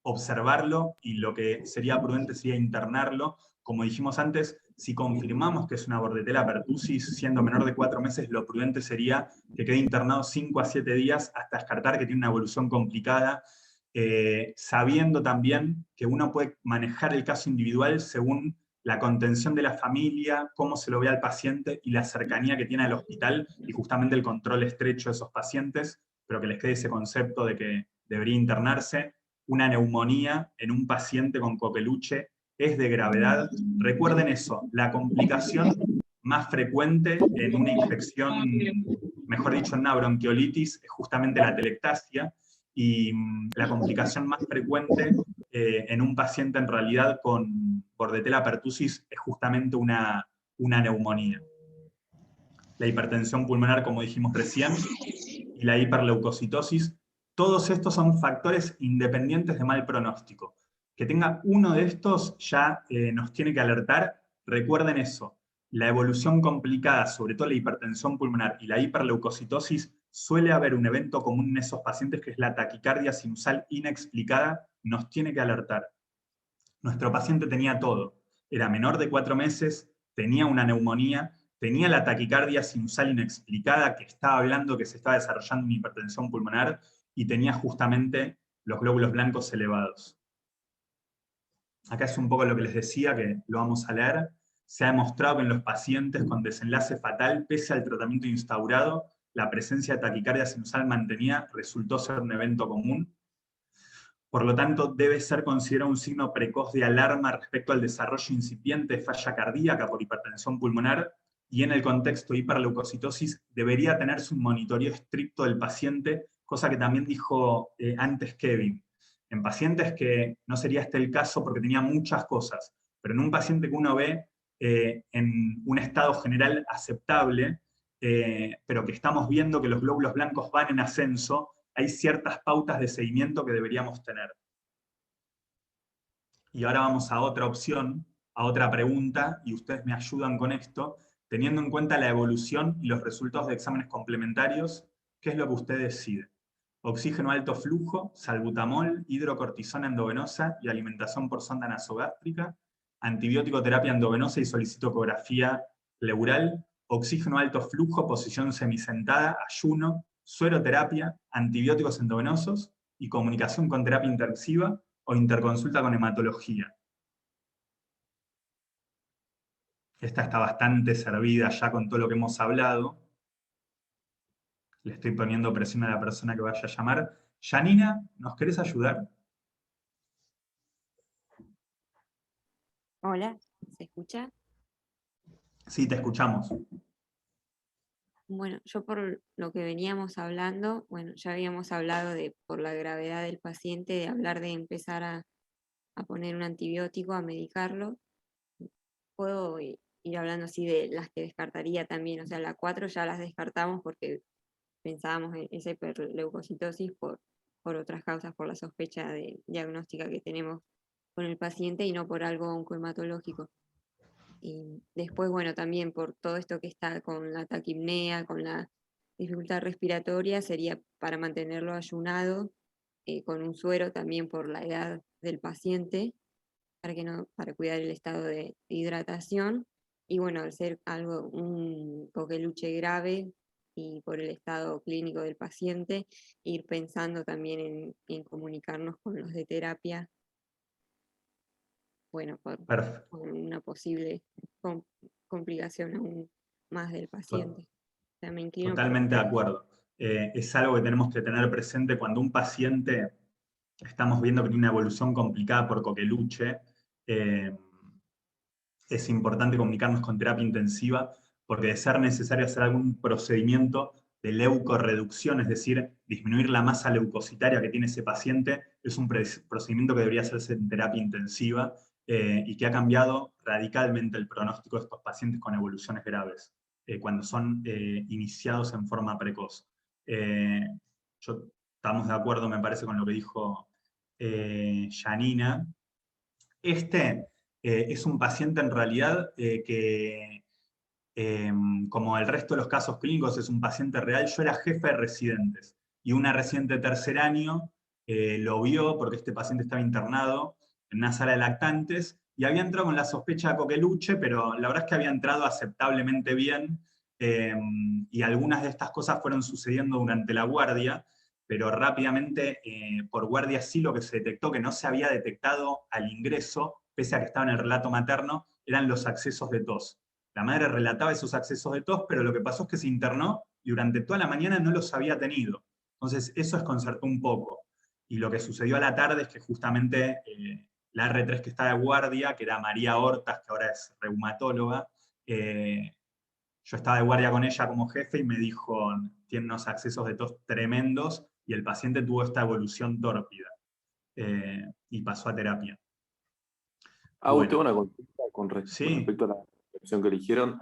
observarlo, y lo que sería prudente sería internarlo. Como dijimos antes, si confirmamos que es una bordetela pertussis, siendo menor de 4 meses, lo prudente sería que quede internado 5 a 7 días hasta descartar que tiene una evolución complicada, sabiendo también que uno puede manejar el caso individual según la contención de la familia, cómo se lo ve al paciente y la cercanía que tiene al hospital y justamente el control estrecho de esos pacientes, pero que les quede ese concepto de que debería internarse. Una neumonía en un paciente con coqueluche es de gravedad. Recuerden eso, la complicación más frecuente en una infección, mejor dicho, en una bronquiolitis, es justamente la telectasia, y la complicación más frecuente en un paciente en realidad con bordetela pertussis es justamente una neumonía. La hipertensión pulmonar, como dijimos recién, y la hiperleucocitosis, todos estos son factores independientes de mal pronóstico. Que tenga uno de estos ya nos tiene que alertar. Recuerden eso, la evolución complicada, sobre todo la hipertensión pulmonar y la hiperleucocitosis, suele haber un evento común en esos pacientes que es la taquicardia sinusal inexplicada, nos tiene que alertar. Nuestro paciente tenía todo, era menor de 4 meses, tenía una neumonía, tenía la taquicardia sinusal inexplicada, que estaba hablando que se estaba desarrollando una hipertensión pulmonar, y tenía justamente los glóbulos blancos elevados. Acá es un poco lo que les decía, que lo vamos a leer. Se ha demostrado que en los pacientes con desenlace fatal, pese al tratamiento instaurado, la presencia de taquicardia sinusal mantenida resultó ser un evento común. Por lo tanto, debe ser considerado un signo precoz de alarma respecto al desarrollo incipiente de falla cardíaca por hipertensión pulmonar, y en el contexto de hiperleucocitosis debería tenerse un monitoreo estricto del paciente, cosa que también dijo antes Kevin. En pacientes que no sería este el caso porque tenía muchas cosas, pero en un paciente que uno ve en un estado general aceptable, pero que estamos viendo que los glóbulos blancos van en ascenso, hay ciertas pautas de seguimiento que deberíamos tener. Y ahora vamos a otra opción, a otra pregunta, y ustedes me ayudan con esto, teniendo en cuenta la evolución y los resultados de exámenes complementarios, ¿qué es lo que usted decide? Oxígeno alto flujo, salbutamol, hidrocortisona endovenosa y alimentación por sonda nasogástrica, antibiótico terapia endovenosa y solicitocografía pleural, oxígeno alto flujo, posición semisentada, ayuno, sueroterapia, antibióticos endovenosos y comunicación con terapia intensiva o interconsulta con hematología. Esta está bastante servida ya con todo lo que hemos hablado. Le estoy poniendo presión a la persona que vaya a llamar. Janina, ¿nos querés ayudar? Hola, ¿se escucha? Sí, te escuchamos. Bueno, yo por lo que veníamos hablando, bueno, ya habíamos hablado de, por la gravedad del paciente, de hablar de empezar a poner un antibiótico, a medicarlo. Puedo ir hablando así de las que descartaría también, o sea, la 4 ya las descartamos porque pensábamos en esa hiperleucocitosis por otras causas, por la sospecha diagnóstica que tenemos con el paciente y no por algo oncohematológico. Y después, bueno, también por todo esto que está con la taquipnea, con la dificultad respiratoria, sería para mantenerlo ayunado, con un suero también por la edad del paciente, para cuidar el estado de hidratación. Y bueno, al ser un coqueluche grave y por el estado clínico del paciente, ir pensando también en comunicarnos con los de terapia, bueno, por Perfecto. una posible complicación aún más del paciente. O sea, me inclino Totalmente de acuerdo. Es algo que tenemos que tener presente cuando un paciente estamos viendo que tiene una evolución complicada por coqueluche. Es importante comunicarnos con terapia intensiva porque de ser necesario hacer algún procedimiento de leucorreducción, es decir, disminuir la masa leucocitaria que tiene ese paciente, es un procedimiento que debería hacerse en terapia intensiva y que ha cambiado radicalmente el pronóstico de estos pacientes con evoluciones graves, cuando son iniciados en forma precoz. Estamos de acuerdo, me parece, con lo que dijo Janina. Es un paciente en realidad que, como el resto de los casos clínicos, es un paciente real. Yo era jefe de residentes y una residente de tercer año lo vio porque este paciente estaba internado en una sala de lactantes y había entrado con la sospecha de coqueluche, pero la verdad es que había entrado aceptablemente bien y algunas de estas cosas fueron sucediendo durante la guardia, pero rápidamente por guardia sí lo que se detectó, que no se había detectado al ingreso, pese a que estaba en el relato materno, eran los accesos de tos. La madre relataba esos accesos de tos, pero lo que pasó es que se internó y durante toda la mañana no los había tenido. Entonces eso desconcertó un poco. Y lo que sucedió a la tarde es que justamente la R3 que estaba de guardia, que era María Hortas, que ahora es reumatóloga, yo estaba de guardia con ella como jefe y me dijo, tiene unos accesos de tos tremendos y el paciente tuvo esta evolución tórpida y pasó a terapia. Tengo Bueno, una consulta con sí, respecto a la opción que eligieron.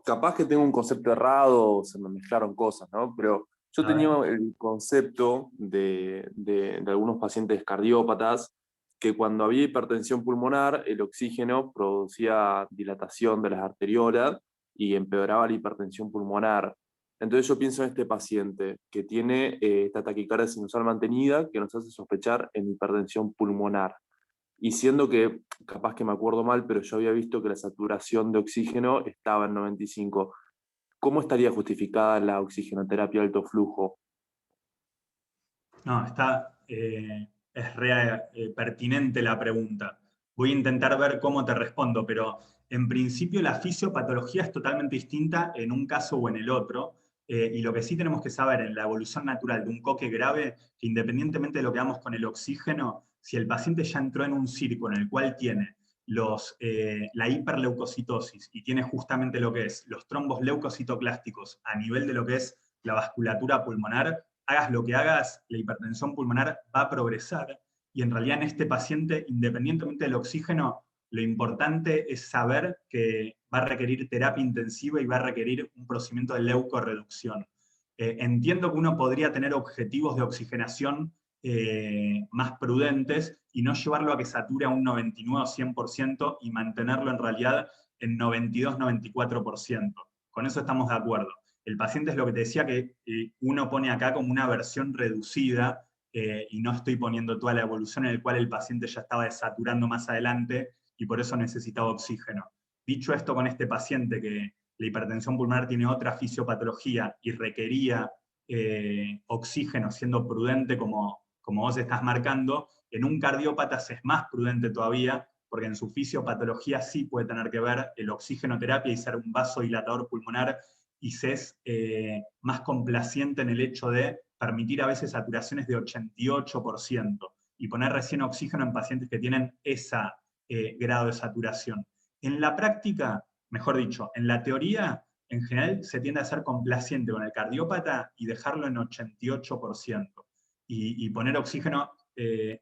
Capaz que tengo un concepto errado, se me mezclaron cosas, ¿no? Pero yo a tenía ver. el concepto de algunos pacientes cardiópatas que cuando había hipertensión pulmonar, el oxígeno producía dilatación de las arteriolas y empeoraba la hipertensión pulmonar. Entonces yo pienso en este paciente que tiene esta taquicardia sinusal mantenida que nos hace sospechar en hipertensión pulmonar. Y siendo que, capaz que me acuerdo mal, pero yo había visto que la saturación de oxígeno estaba en 95. ¿Cómo estaría justificada la oxigenoterapia de alto flujo? No, es pertinente la pregunta. Voy a intentar ver cómo te respondo, pero en principio la fisiopatología es totalmente distinta en un caso o en el otro, y lo que sí tenemos que saber en la evolución natural de un coque grave, que independientemente de lo que hagamos con el oxígeno, si el paciente ya entró en un círculo en el cual tiene la hiperleucocitosis y tiene justamente lo que es los trombos leucocitoclásticos a nivel de lo que es la vasculatura pulmonar, hagas lo que hagas, la hipertensión pulmonar va a progresar y en realidad en este paciente, independientemente del oxígeno, lo importante es saber que va a requerir terapia intensiva y va a requerir un procedimiento de leucorreducción. Entiendo que uno podría tener objetivos de oxigenación más prudentes y no llevarlo a que sature a un 99 o 100% y mantenerlo en realidad en 92-94%. Con eso estamos de acuerdo. El paciente es lo que te decía que uno pone acá como una versión reducida y no estoy poniendo toda la evolución en la cual el paciente ya estaba desaturando más adelante y por eso necesitaba oxígeno. Dicho esto, con este paciente que la hipertensión pulmonar tiene otra fisiopatología y requería oxígeno siendo prudente como vos estás marcando, en un cardiópata es más prudente todavía porque en su fisiopatología sí puede tener que ver el oxigenoterapia y ser un vasodilatador pulmonar, y se es más complaciente en el hecho de permitir a veces saturaciones de 88% y poner recién oxígeno en pacientes que tienen ese grado de saturación. En la práctica, mejor dicho, en la teoría, en general se tiende a ser complaciente con el cardiópata y dejarlo en 88% y poner oxígeno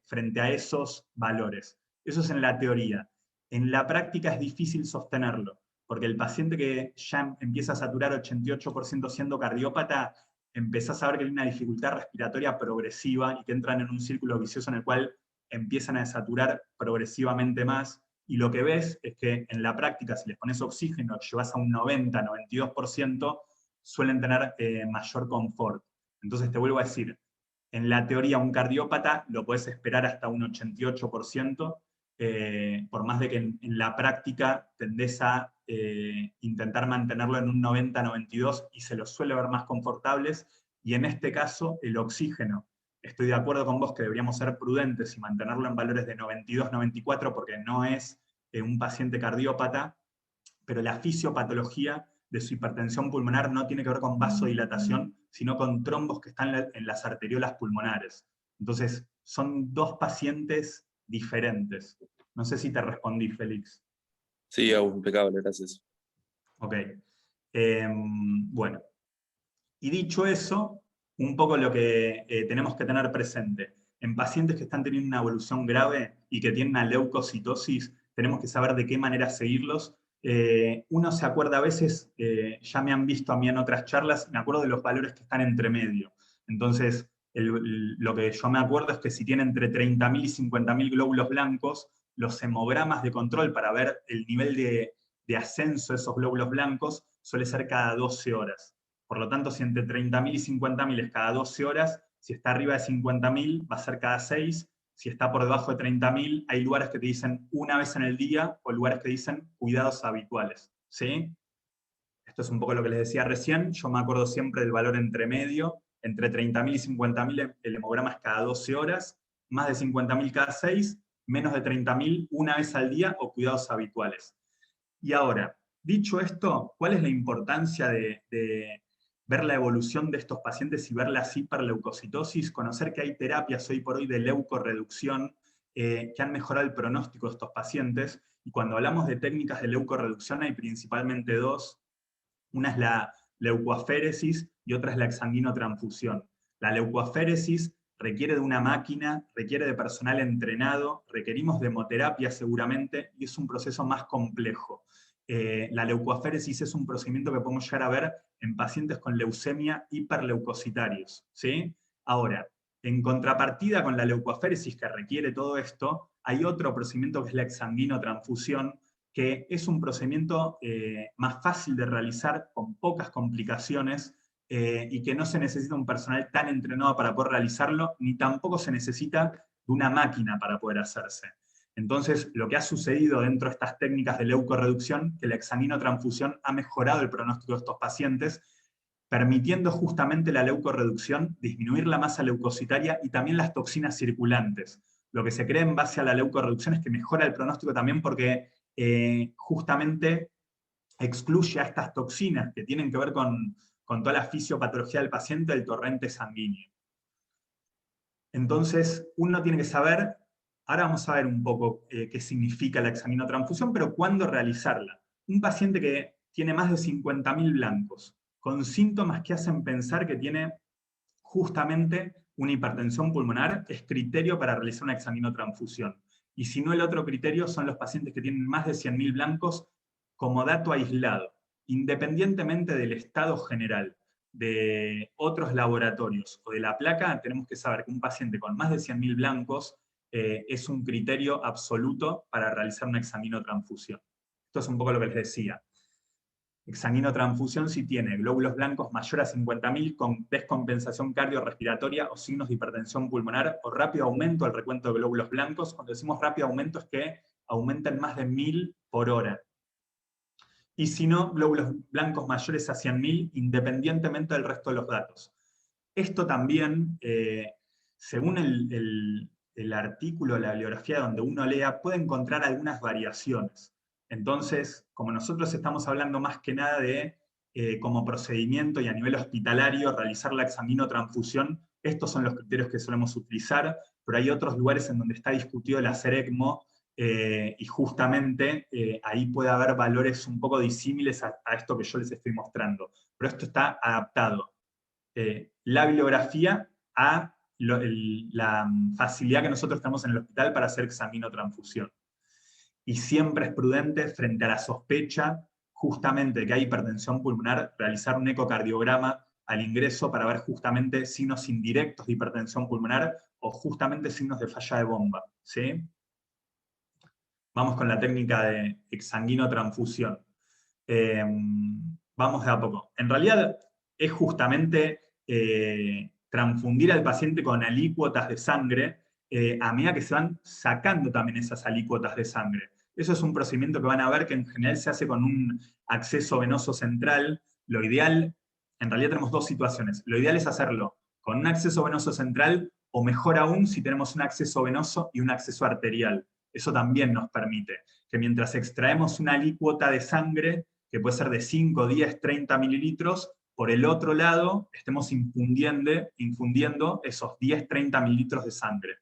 frente a esos valores. Eso es en la teoría. En la práctica es difícil sostenerlo, porque el paciente que ya empieza a saturar 88% siendo cardiópata, empezás a ver que hay una dificultad respiratoria progresiva y que entran en un círculo vicioso en el cual empiezan a desaturar progresivamente más, y lo que ves es que en la práctica, si les pones oxígeno, llevas a un 90-92%, suelen tener mayor confort. Entonces te vuelvo a decir, en la teoría un cardiópata lo puedes esperar hasta un 88%, por más de que en la práctica tendés a intentar mantenerlo en un 90-92% y se los suele ver más confortables, y en este caso el oxígeno, estoy de acuerdo con vos que deberíamos ser prudentes y mantenerlo en valores de 92-94 porque no es un paciente cardiópata, pero la fisiopatología de su hipertensión pulmonar no tiene que ver con vasodilatación, sino con trombos que están en las arteriolas pulmonares. Entonces, son dos pacientes diferentes. No sé si te respondí, Félix. Sí, impecable, gracias. Ok. Bueno. Y dicho eso, un poco lo que tenemos que tener presente. En pacientes que están teniendo una evolución grave y que tienen una leucocitosis, tenemos que saber de qué manera seguirlos. Uno se acuerda a veces, ya me han visto a mí en otras charlas, me acuerdo de los valores que están entre medio. Entonces, lo que yo me acuerdo es que si tiene entre 30.000 y 50.000 glóbulos blancos, los hemogramas de control para ver el nivel de ascenso de esos glóbulos blancos suele ser cada 12 horas. Por lo tanto, si entre 30.000 y 50.000 es cada 12 horas, si está arriba de 50.000 va a ser cada 6, si está por debajo de 30.000, hay lugares que te dicen una vez en el día o lugares que dicen cuidados habituales. ¿Sí? Esto es un poco lo que les decía recién, yo me acuerdo siempre del valor entre medio, entre 30.000 y 50.000 el hemograma es cada 12 horas, más de 50.000 cada 6, menos de 30.000 una vez al día o cuidados habituales. Y ahora, dicho esto, ¿cuál es la importancia de ver la evolución de estos pacientes y ver la hiperleucocitosis? Conocer que hay terapias hoy por hoy de leucorreducción que han mejorado el pronóstico de estos pacientes. Y cuando hablamos de técnicas de leucorreducción hay principalmente dos. Una es la leucoaféresis y otra es la exsanguinotransfusión. La leucoaféresis requiere de una máquina, requiere de personal entrenado, requerimos de hemoterapia seguramente, y es un proceso más complejo. La leucoaféresis es un procedimiento que podemos llegar a ver en pacientes con leucemia hiperleucocitarios, ¿sí? Ahora, en contrapartida con la leucoaféresis que requiere todo esto, hay otro procedimiento que es la exsanguinotransfusión, que es un procedimiento más fácil de realizar, con pocas complicaciones, y que no se necesita un personal tan entrenado para poder realizarlo, ni tampoco se necesita de una máquina para poder hacerse. Entonces, lo que ha sucedido dentro de estas técnicas de leucorreducción, que la exsanguinotransfusión ha mejorado el pronóstico de estos pacientes, permitiendo justamente la leucorreducción, disminuir la masa leucocitaria y también las toxinas circulantes. Lo que se cree en base a la leucorreducción es que mejora el pronóstico también porque justamente excluye a estas toxinas que tienen que ver con toda la fisiopatología del paciente del torrente sanguíneo. Entonces, uno tiene que saber, ahora vamos a ver un poco qué significa la exsanguinotransfusión, pero cuándo realizarla. Un paciente que tiene más de 50.000 blancos, con síntomas que hacen pensar que tiene justamente una hipertensión pulmonar, es criterio para realizar una exsanguinotransfusión. Y si no, el otro criterio son los pacientes que tienen más de 100.000 blancos como dato aislado, independientemente del estado general de otros laboratorios o de la placa. Tenemos que saber que un paciente con más de 100.000 blancos es un criterio absoluto para realizar una exsanguinotransfusión. Esto es un poco lo que les decía. Exsanguinotransfusión si tiene glóbulos blancos mayor a 50.000 con descompensación cardiorrespiratoria o signos de hipertensión pulmonar o rápido aumento al recuento de glóbulos blancos. Cuando decimos rápido aumento es que aumentan más de 1.000 por hora. Y si no, glóbulos blancos mayores a 100.000 independientemente del resto de los datos. Esto también, según el artículo, la bibliografía donde uno lea, puede encontrar algunas variaciones. Entonces, como nosotros estamos hablando más que nada de como procedimiento y a nivel hospitalario, realizar la examinotransfusión, estos son los criterios que solemos utilizar, pero hay otros lugares en donde está discutido el hacer ECMO, y justamente ahí puede haber valores un poco disímiles a esto que yo les estoy mostrando. Pero esto está adaptado, la bibliografía a la facilidad que nosotros tenemos en el hospital para hacer examinotransfusión. Y siempre es prudente, frente a la sospecha justamente de que hay hipertensión pulmonar, realizar un ecocardiograma al ingreso para ver justamente signos indirectos de hipertensión pulmonar o justamente signos de falla de bomba, ¿sí? Vamos con la técnica de exsanguinotransfusión. Vamos de a poco. En realidad es justamente transfundir al paciente con alícuotas de sangre a medida que se van sacando también esas alícuotas de sangre. Eso es un procedimiento que van a ver que en general se hace con un acceso venoso central. Lo ideal, en realidad tenemos dos situaciones. Lo ideal es hacerlo con un acceso venoso central, o mejor aún si tenemos un acceso venoso y un acceso arterial. Eso también nos permite que mientras extraemos una alícuota de sangre, que puede ser de 5, 10, 30 mililitros, por el otro lado estemos infundiendo esos 10, 30 mililitros de sangre.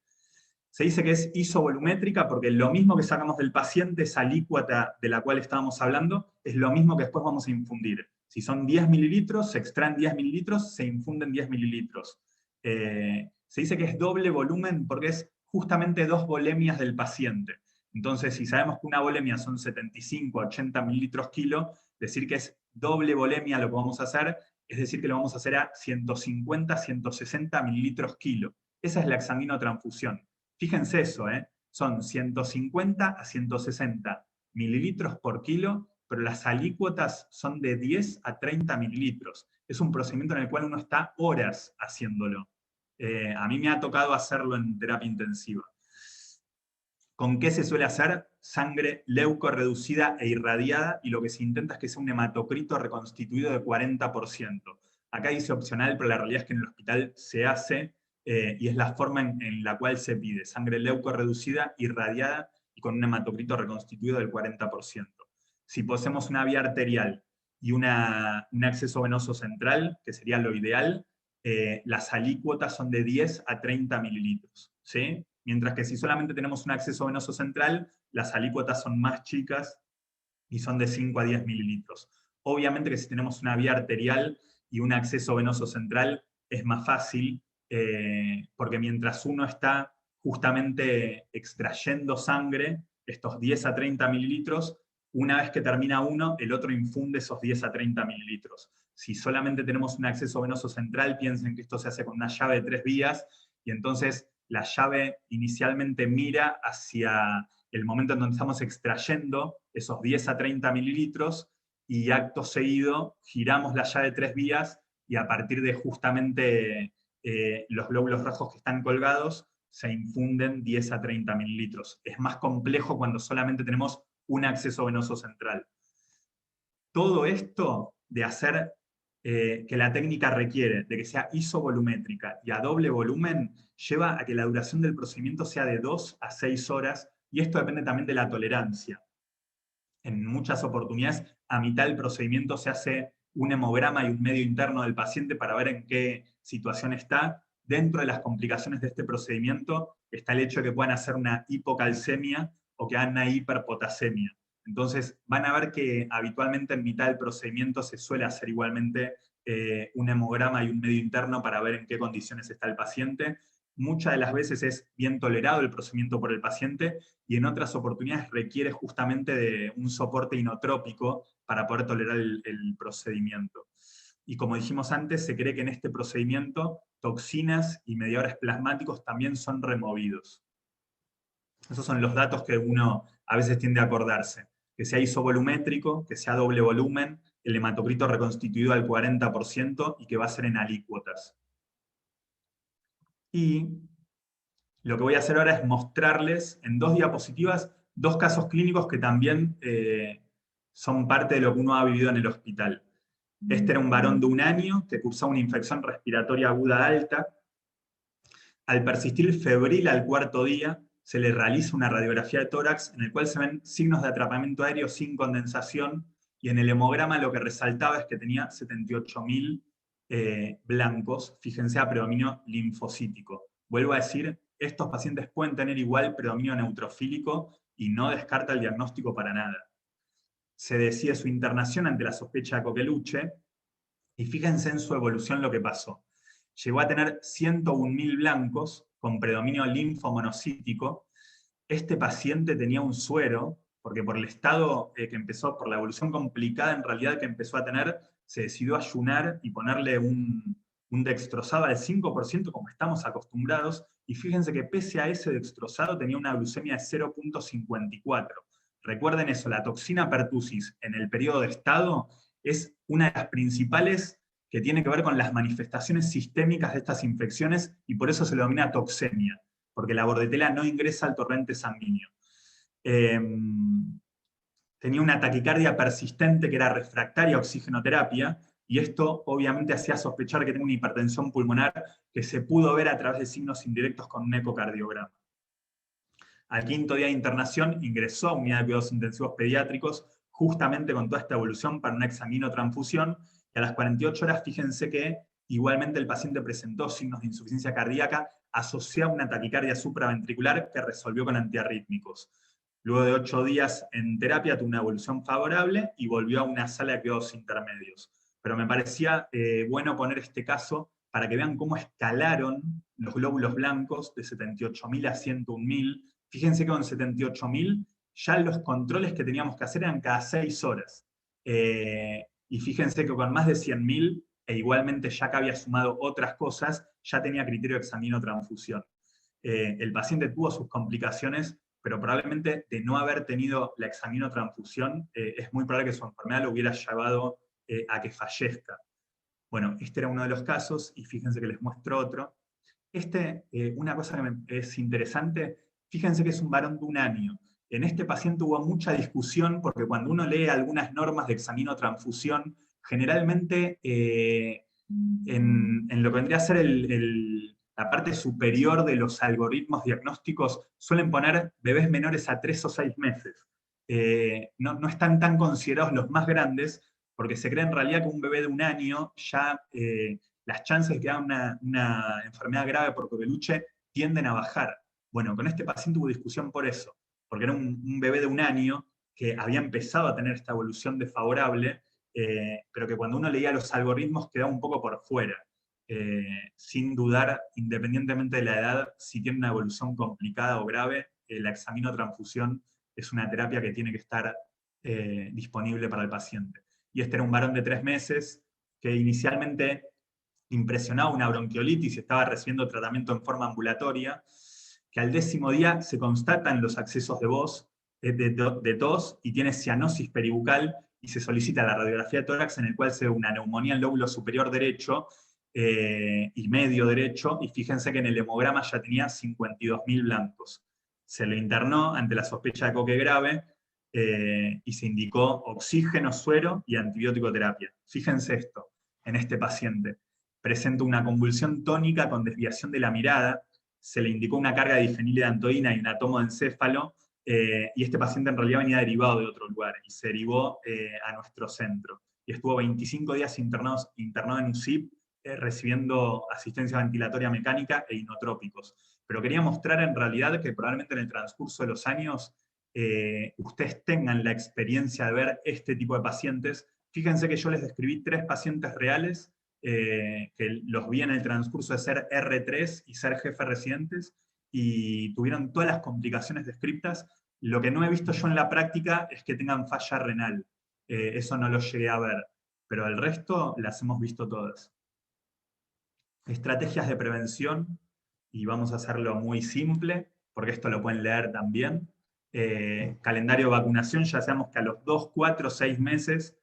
Se dice que es isovolumétrica porque lo mismo que sacamos del paciente, esa alícuota de la cual estábamos hablando, es lo mismo que después vamos a infundir. Si son 10 mililitros, se extraen 10 mililitros, se infunden 10 mililitros. Se dice que es doble volumen porque es justamente 2 volemias del paciente. Entonces, si sabemos que una volemia son 75 a 80 mililitros kilo, decir que es doble volemia lo que vamos a hacer, es decir que lo vamos a hacer a 150, 160 mililitros kilo. Esa es la examinotransfusión. Fíjense eso, son 150 a 160 mililitros por kilo, pero las alícuotas son de 10 a 30 mililitros. Es un procedimiento en el cual uno está horas haciéndolo. A mí me ha tocado hacerlo en terapia intensiva. ¿Con qué se suele hacer? Sangre leucorreducida e irradiada, y lo que se intenta es que sea un hematocrito reconstituido de 40%. Acá dice opcional, pero la realidad es que en el hospital se hace, y es la forma en la cual se pide. Sangre leucorreducida, irradiada, y con un hematocrito reconstituido del 40%. Si poseemos una vía arterial y un acceso venoso central, que sería lo ideal, las alícuotas son de 10 a 30 mililitros, ¿sí? Mientras que si solamente tenemos un acceso venoso central, las alícuotas son más chicas y son de 5 a 10 mililitros. Obviamente que si tenemos una vía arterial y un acceso venoso central, es más fácil, porque mientras uno está justamente extrayendo sangre, estos 10 a 30 mililitros, una vez que termina uno, el otro infunde esos 10 a 30 mililitros. Si solamente tenemos un acceso venoso central, piensen que esto se hace con una llave de 3 vías, y entonces la llave inicialmente mira hacia el momento en donde estamos extrayendo esos 10 a 30 mililitros, y acto seguido giramos la llave de 3 vías, y a partir de justamente los glóbulos rojos que están colgados, se infunden 10 a 30 mililitros. Es más complejo cuando solamente tenemos un acceso venoso central. Todo esto de hacer que la técnica requiere de que sea isovolumétrica y a doble volumen, lleva a que la duración del procedimiento sea de 2 a 6 horas, y esto depende también de la tolerancia. En muchas oportunidades, a mitad del procedimiento se hace un hemograma y un medio interno del paciente para ver en qué situación está. Dentro de las complicaciones de este procedimiento está el hecho de que puedan hacer una hipocalcemia o que hagan una hiperpotasemia. Entonces van a ver que habitualmente en mitad del procedimiento se suele hacer igualmente un hemograma y un medio interno para ver en qué condiciones está el paciente. Muchas de las veces es bien tolerado el procedimiento por el paciente, y en otras oportunidades requiere justamente de un soporte inotrópico para poder tolerar el procedimiento. Y como dijimos antes, se cree que en este procedimiento toxinas y mediadores plasmáticos también son removidos. Esos son los datos que uno a veces tiende a acordarse. Que sea isovolumétrico, que sea doble volumen, el hematocrito reconstituido al 40% y que va a ser en alícuotas. Y lo que voy a hacer ahora es mostrarles en 2 diapositivas 2 casos clínicos que también son parte de lo que uno ha vivido en el hospital. Este era un varón de 1 año que cursaba una infección respiratoria aguda alta. Al persistir febril al cuarto día, se le realiza una radiografía de tórax en el cual se ven signos de atrapamiento aéreo sin condensación, y en el hemograma lo que resaltaba es que tenía 78.000 blancos, fíjense, a predominio linfocítico. Vuelvo a decir, estos pacientes pueden tener igual predominio neutrofílico y no descarta el diagnóstico para nada. Se decide su internación ante la sospecha de coqueluche, y fíjense en su evolución lo que pasó. Llegó a tener 101.000 blancos con predominio linfomonocítico. Este paciente tenía un suero, porque por el estado que empezó, por la evolución complicada en realidad que empezó a tener, se decidió ayunar y ponerle un dextrosado al 5%, como estamos acostumbrados, y fíjense que pese a ese dextrosado tenía una glucemia de 0.54. Recuerden eso, la toxina pertussis en el periodo de estado es una de las principales que tiene que ver con las manifestaciones sistémicas de estas infecciones, y por eso se le denomina toxemia, porque la bordetela no ingresa al torrente sanguíneo. Tenía una taquicardia persistente que era refractaria a oxigenoterapia, y esto obviamente hacía sospechar que tenía una hipertensión pulmonar que se pudo ver a través de signos indirectos con un ecocardiograma. Al quinto día de internación ingresó a unidad de cuidados intensivos pediátricos, justamente con toda esta evolución, para una examinotransfusión, y a las 48 horas fíjense que igualmente el paciente presentó signos de insuficiencia cardíaca asociada a una taquicardia supraventricular que resolvió con antiarrítmicos. Luego de 8 días en terapia tuvo una evolución favorable y volvió a una sala de cuidados intermedios. Pero me parecía bueno poner este caso para que vean cómo escalaron los glóbulos blancos de 78.000 a 101.000. Fíjense que con 78.000 ya los controles que teníamos que hacer eran cada 6 horas. Y fíjense que con más de 100.000, e igualmente ya que había sumado otras cosas, ya tenía criterio de examinotransfusión. El paciente tuvo sus complicaciones, pero probablemente de no haber tenido la examinotransfusión, es muy probable que su enfermedad lo hubiera llevado a que fallezca. Bueno, este era uno de los casos, y fíjense que les muestro otro. Una cosa que es interesante, fíjense que es un varón de 1 año. En este paciente hubo mucha discusión, porque cuando uno lee algunas normas de examinotransfusión, generalmente en lo que vendría a ser la parte superior de los algoritmos diagnósticos, suelen poner bebés menores a 3 o 6 meses. No están tan considerados los más grandes, porque se cree en realidad que un bebé de 1 año ya las chances de que haga una enfermedad grave por coqueluche tienden a bajar. Bueno, con este paciente hubo discusión por eso, porque era un bebé de 1 año que había empezado a tener esta evolución desfavorable, pero que cuando uno leía los algoritmos quedaba un poco por fuera. Sin dudar, independientemente de la edad, si tiene una evolución complicada o grave, la examinotransfusión es una terapia que tiene que estar disponible para el paciente. Y este era un varón de 3 meses que inicialmente impresionaba una bronquiolitis y estaba recibiendo tratamiento en forma ambulatoria, que al 10º día se constatan los accesos de voz, de tos, y tiene cianosis peribucal, y se solicita la radiografía de tórax, en el cual se ve una neumonía en el lóbulo superior derecho y medio derecho, y fíjense que en el hemograma ya tenía 52.000 blancos. Se le internó ante la sospecha de coque grave, y se indicó oxígeno, suero y antibiótico terapia. Fíjense esto, en este paciente. Presenta una convulsión tónica con desviación de la mirada, se le indicó una carga de difenilantoína y un atomo de encéfalo, y este paciente en realidad venía derivado de otro lugar, y se derivó a nuestro centro. Y estuvo 25 días internado en UCIP, recibiendo asistencia ventilatoria mecánica e inotrópicos. Pero quería mostrar en realidad que probablemente en el transcurso de los años ustedes tengan la experiencia de ver este tipo de pacientes. Fíjense que yo les describí 3 pacientes reales, que los vi en el transcurso de ser R3 y ser jefe residentes, y tuvieron todas las complicaciones descriptas. Lo que no he visto yo en la práctica es que tengan falla renal. Eso no lo llegué a ver, pero el resto las hemos visto todas. Estrategias de prevención, y vamos a hacerlo muy simple, porque esto lo pueden leer también. Calendario de vacunación, ya sabemos que a los 2, 4, 6 meses,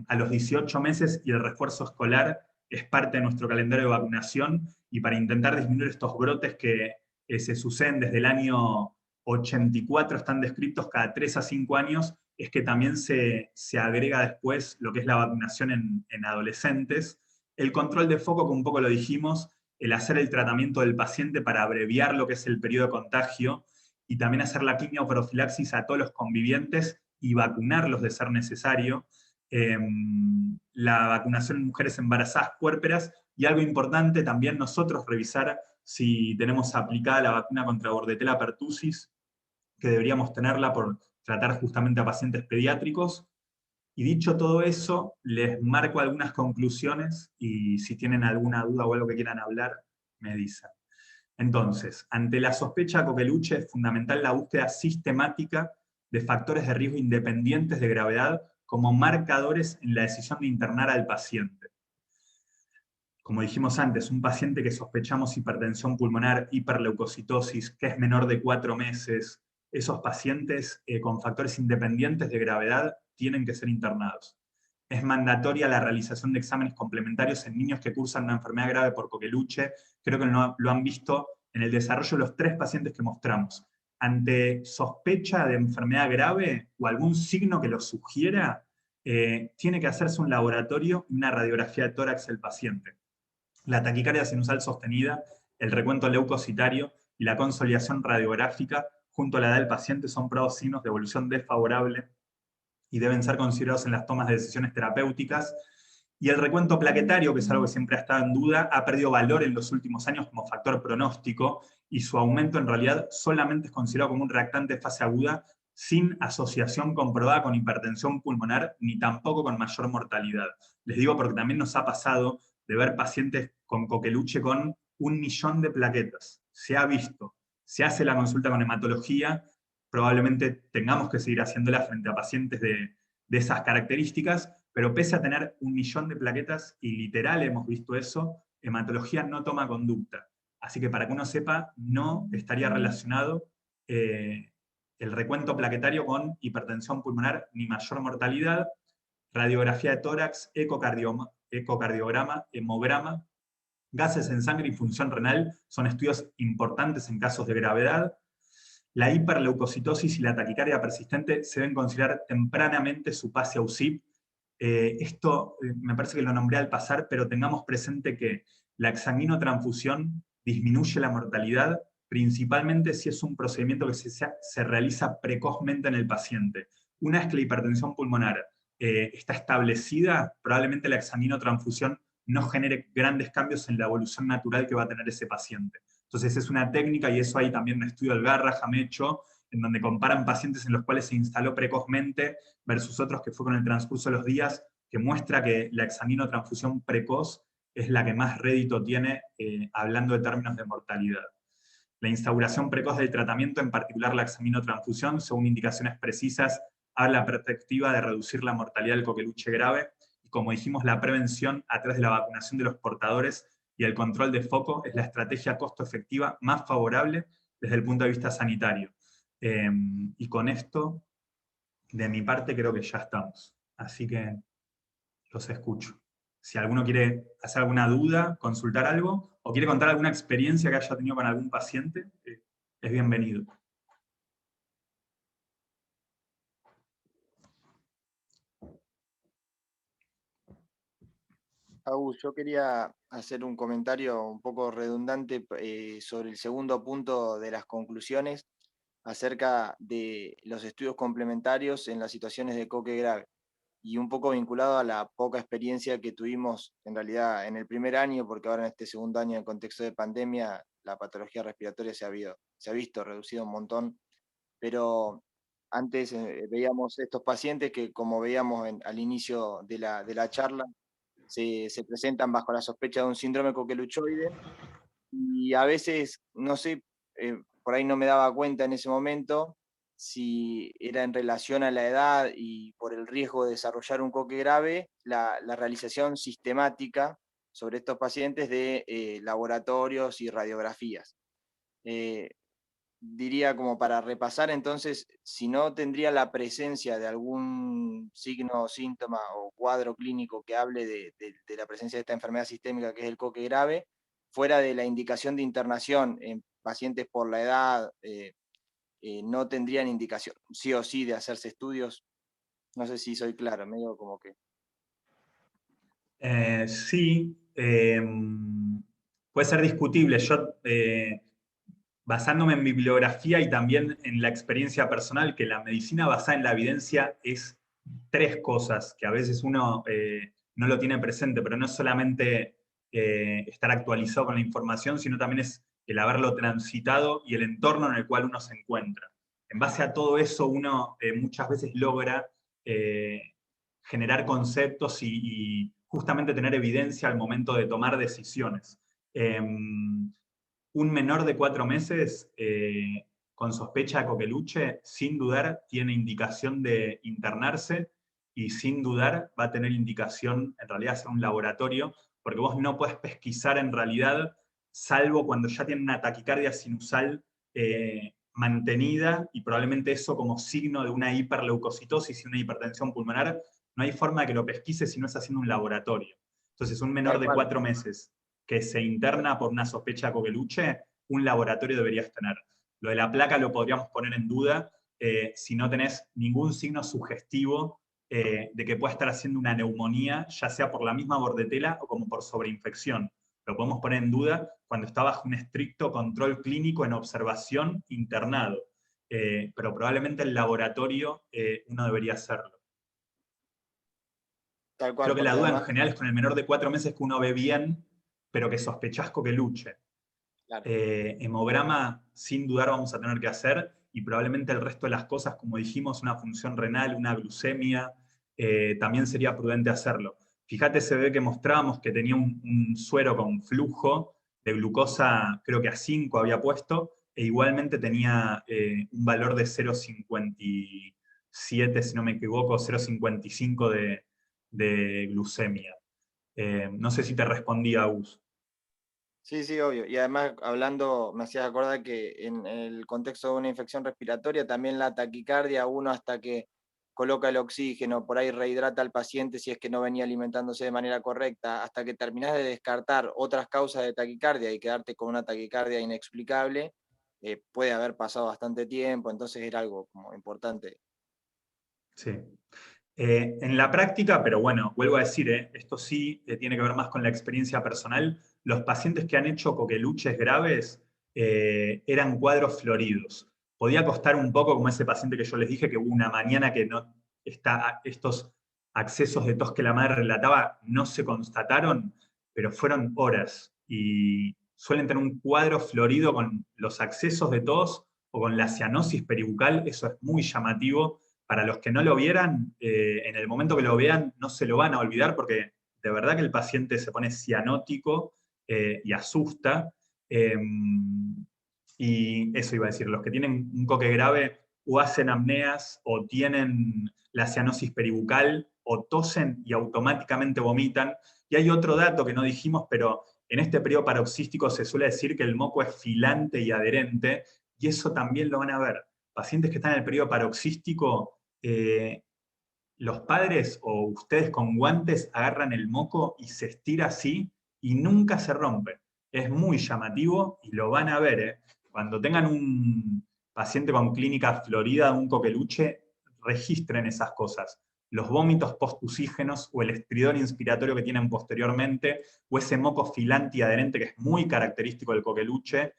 a los 18 meses, y el refuerzo escolar es parte de nuestro calendario de vacunación, y para intentar disminuir estos brotes que se suceden desde el año 84, están descritos cada 3 a 5 años, es que también se agrega después lo que es la vacunación en adolescentes. El control de foco, que un poco lo dijimos, el hacer el tratamiento del paciente para abreviar lo que es el periodo de contagio, y también hacer la quimioprofilaxis a todos los convivientes y vacunarlos de ser necesario, la vacunación en mujeres embarazadas puérperas, y algo importante también nosotros revisar si tenemos aplicada la vacuna contra Bordetella pertussis, que deberíamos tenerla por tratar justamente a pacientes pediátricos. Y dicho todo eso, les marco algunas conclusiones y si tienen alguna duda o algo que quieran hablar, me dicen. Entonces, ante la sospecha de coqueluche es fundamental la búsqueda sistemática de factores de riesgo independientes de gravedad como marcadores en la decisión de internar al paciente. Como dijimos antes, un paciente que sospechamos hipertensión pulmonar, hiperleucocitosis, que es menor de 4 meses, esos pacientes con factores independientes de gravedad tienen que ser internados. Es mandatoria la realización de exámenes complementarios en niños que cursan una enfermedad grave por coqueluche. Creo que lo han visto en el desarrollo de los 3 pacientes que mostramos. Ante sospecha de enfermedad grave o algún signo que lo sugiera, tiene que hacerse un laboratorio y una radiografía de tórax del paciente. La taquicardia sinusal sostenida, el recuento leucocitario y la consolidación radiográfica junto a la edad del paciente son probados signos de evolución desfavorable y deben ser considerados en las tomas de decisiones terapéuticas. Y el recuento plaquetario, que es algo que siempre ha estado en duda, ha perdido valor en los últimos años como factor pronóstico, y su aumento en realidad solamente es considerado como un reactante de fase aguda sin asociación comprobada con hipertensión pulmonar, ni tampoco con mayor mortalidad. Les digo porque también nos ha pasado de ver pacientes con coqueluche con 1 millón de plaquetas. Se ha visto, se hace la consulta con hematología, probablemente tengamos que seguir haciéndola frente a pacientes de esas características, pero pese a tener 1 millón de plaquetas, y literal hemos visto eso, hematología no toma conducta. Así que para que uno sepa, no estaría relacionado el recuento plaquetario con hipertensión pulmonar ni mayor mortalidad. Radiografía de tórax, ecocardiograma, hemograma, gases en sangre y función renal son estudios importantes en casos de gravedad. La hiperleucocitosis y la taquicardia persistente se deben considerar tempranamente su pase a UCIP. Esto me parece que lo nombré al pasar, pero tengamos presente que la exsanguinotransfusión disminuye la mortalidad, principalmente si es un procedimiento que se realiza precozmente en el paciente. Una vez que la hipertensión pulmonar está establecida, probablemente la exsanguinotransfusión no genere grandes cambios en la evolución natural que va a tener ese paciente. Entonces es una técnica, y eso hay también un estudio del Garraham hecho, en donde comparan pacientes en los cuales se instaló precozmente versus otros que fue con el transcurso de los días, que muestra que la exsanguinotransfusión precoz es la que más rédito tiene, hablando de términos de mortalidad. La instauración precoz del tratamiento, en particular la exsanguinotransfusión, según indicaciones precisas, habla la perspectiva de reducir la mortalidad del coqueluche grave, y como dijimos, la prevención a través de la vacunación de los portadores y el control de foco es la estrategia costo-efectiva más favorable desde el punto de vista sanitario. Y con esto, de mi parte, creo que ya estamos. Así que los escucho. Si alguno quiere hacer alguna duda, consultar algo, o quiere contar alguna experiencia que haya tenido con algún paciente, es bienvenido. Agus, yo quería hacer un comentario un poco redundante sobre el segundo punto de las conclusiones acerca de los estudios complementarios en las situaciones de coque grave, y un poco vinculado a la poca experiencia que tuvimos en realidad en el primer año, porque ahora en este segundo año en contexto de pandemia la patología respiratoria se ha visto reducido un montón, pero antes veíamos estos pacientes que, como veíamos al inicio de la charla, se presentan bajo la sospecha de un síndrome coqueluchoide, y a veces, no sé, por ahí no me daba cuenta en ese momento si era en relación a la edad y por el riesgo de desarrollar un coque grave, la realización sistemática sobre estos pacientes de laboratorios y radiografías. Diría, como para repasar entonces, si no tendría la presencia de algún signo, síntoma o cuadro clínico que hable de la presencia de esta enfermedad sistémica que es el coque grave, fuera de la indicación de internación en pacientes por la edad, no tendrían indicación sí o sí de hacerse estudios. No sé si soy claro, medio como que... Sí, puede ser discutible. Yo, basándome en bibliografía y también en la experiencia personal, que la medicina basada en la evidencia es 3 cosas que a veces uno no lo tiene presente, pero no es solamente estar actualizado con la información, sino también es el haberlo transitado y el entorno en el cual uno se encuentra. En base a todo eso, uno muchas veces logra generar conceptos y justamente tener evidencia al momento de tomar decisiones. Un menor de 4 meses con sospecha de coqueluche, sin dudar, tiene indicación de internarse y sin dudar va a tener indicación, en realidad, hacer un laboratorio, porque vos no podés pesquisar en realidad, salvo cuando ya tiene una taquicardia sinusal mantenida, y probablemente eso como signo de una hiperleucocitosis y una hipertensión pulmonar, no hay forma de que lo pesquise si no es haciendo un laboratorio. Entonces, un menor Tal de cual. 4 meses que se interna por una sospecha de coqueluche, un laboratorio deberías tener. Lo de la placa lo podríamos poner en duda si no tenés ningún signo sugestivo de que pueda estar haciendo una neumonía, ya sea por la misma bordetela o como por sobreinfección. Lo podemos poner en duda cuando está bajo un estricto control clínico en observación internado. Pero probablemente el laboratorio uno debería hacerlo. Tal cual, Creo que la porque duda en además, general es con el menor de 4 meses que uno ve bien, pero que sospechás coqueluche. claro, Hemograma, sin dudar, vamos a tener que hacer, y probablemente el resto de las cosas, como dijimos, una función renal, una glucemia, también sería prudente hacerlo. Fíjate, se ve que mostrábamos que tenía un suero con flujo de glucosa, creo que a 5 había puesto, e igualmente tenía un valor de 0,57, si no me equivoco, 0,55 de glucemia. No sé si te respondí, Agus. sí, sí, obvio. Y además, hablando, me hacías acordar que en el contexto de una infección respiratoria, también la taquicardia, uno hasta que coloca el oxígeno, por ahí rehidrata al paciente si es que no venía alimentándose de manera correcta, hasta que terminás de descartar otras causas de taquicardia y quedarte con una taquicardia inexplicable, puede haber pasado bastante tiempo, entonces era algo como importante. Sí. En la práctica, pero bueno, vuelvo a decir, esto sí tiene que ver más con la experiencia personal, los pacientes que han hecho coqueluches graves eran cuadros floridos. Podía costar un poco, como ese paciente que yo les dije, que hubo una mañana que no estos accesos de tos que la madre relataba no se constataron, pero fueron horas. Y suelen tener un cuadro florido con los accesos de tos o con la cianosis peribucal, eso es muy llamativo. Para los que no lo vieran, en el momento que lo vean no se lo van a olvidar, porque de verdad que el paciente se pone cianótico y asusta. Y eso iba a decir, los que tienen un coque grave o hacen apneas o tienen la cianosis peribucal o tosen y automáticamente vomitan. Y hay otro dato que no dijimos, pero en este periodo paroxístico se suele decir que el moco es filante y adherente, y eso también lo van a ver. Pacientes que están en el periodo paroxístico, los padres o ustedes con guantes agarran el moco y se estira así y nunca se rompe. Es muy llamativo y lo van a ver. Cuando tengan un paciente con clínica florida, un coqueluche, registren esas cosas. Los vómitos postusígenos o el estridor inspiratorio que tienen posteriormente, o ese moco filante y adherente que es muy característico del coqueluche,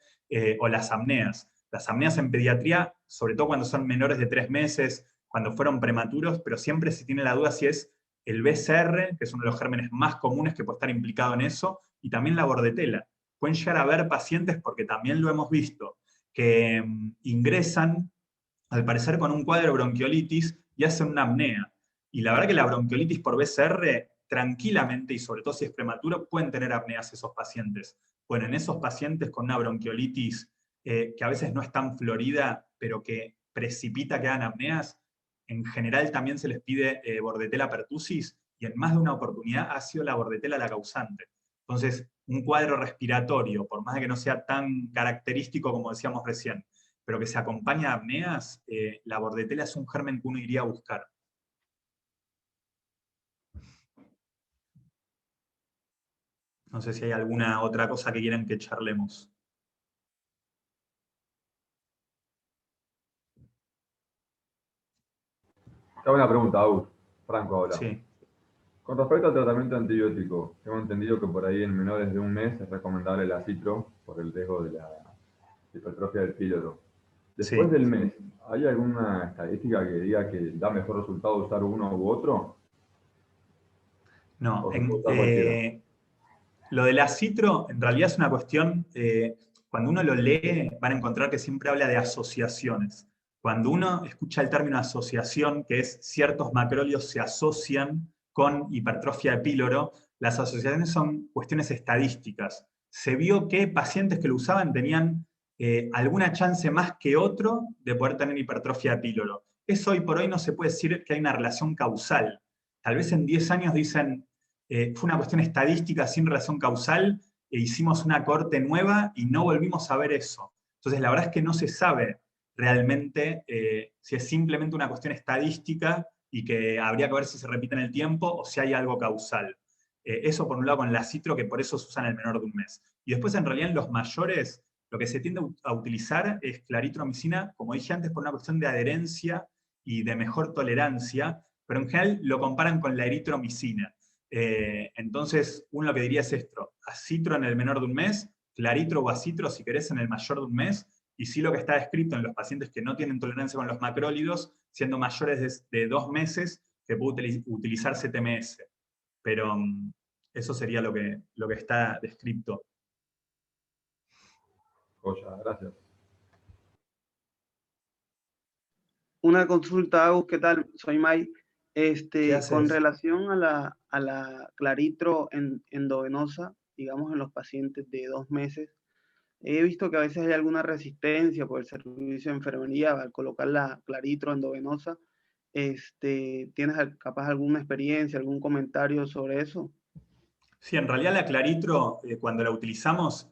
o las apneas. Las apneas en pediatría, sobre todo cuando son menores de 3 meses, cuando fueron prematuros, pero siempre se tiene la duda si es el BCR, que es uno de los gérmenes más comunes que puede estar implicado en eso, y también la bordetela. Pueden llegar a haber pacientes, porque también lo hemos visto, que ingresan, al parecer con un cuadro de bronquiolitis y hacen una apnea. Y la verdad que la bronquiolitis por BCR, tranquilamente, y sobre todo si es prematuro, pueden tener apneas esos pacientes. Bueno, en esos pacientes con una bronquiolitis que a veces no es tan florida, pero que precipita que hagan apneas, en general también se les pide bordetela pertussis, y en más de una oportunidad ha sido la bordetela la causante. Entonces, un cuadro respiratorio, por más de que no sea tan característico como decíamos recién, pero que se acompaña de apneas, la bordetela es un germen que uno iría a buscar. No sé si hay alguna otra cosa que quieran que charlemos. Te hago una pregunta, Agus. Franco, ahora. Sí. Con respecto al tratamiento antibiótico, tengo entendido que por ahí en menores de un mes es recomendable el acitro por el riesgo de la hipertrofia del píloro. Después Sí. del mes, ¿hay alguna estadística que diga que da mejor resultado usar uno u otro? No, ¿O se puede usar cualquiera? lo del acitro en realidad es una cuestión, cuando uno lo lee van a encontrar que siempre habla de asociaciones. Cuando uno escucha el término asociación, que es ciertos macrólidos se asocian con hipertrofia de píloro, las asociaciones son cuestiones estadísticas. Se vio que pacientes que lo usaban tenían alguna chance más que otro de poder tener hipertrofia de píloro. Eso hoy por hoy no se puede decir que hay una relación causal. Tal vez en 10 años dicen, fue una cuestión estadística sin relación causal, e hicimos una corte nueva y no volvimos a ver eso. Entonces la verdad es que no se sabe realmente si es simplemente una cuestión estadística y que habría que ver si se repite en el tiempo o si hay algo causal. Eso por un lado con la citro, que por eso se usa en el menor de un mes. Y después en realidad en los mayores lo que se tiende a utilizar es claritromicina, como dije antes, por una cuestión de adherencia y de mejor tolerancia, pero en general lo comparan con la eritromicina. Entonces, uno lo que diría es esto: acitro en el menor de un mes, claritro o acitro si querés en el mayor de un mes, y sí lo que está descrito en los pacientes que no tienen tolerancia con los macrólidos, siendo mayores de 2 meses, que puede utilizar CTMS. Pero eso sería lo que está descrito. Joya, gracias. Una consulta, Agus, ¿qué tal? Soy Mai. ¿Qué haces? Con relación a la claritro endovenosa, digamos en los pacientes de 2 meses, he visto que a veces hay alguna resistencia por el servicio de enfermería al colocar la claritro endovenosa. ¿Tienes capaz alguna experiencia, algún comentario sobre eso? Sí, en realidad la claritro, cuando la utilizamos,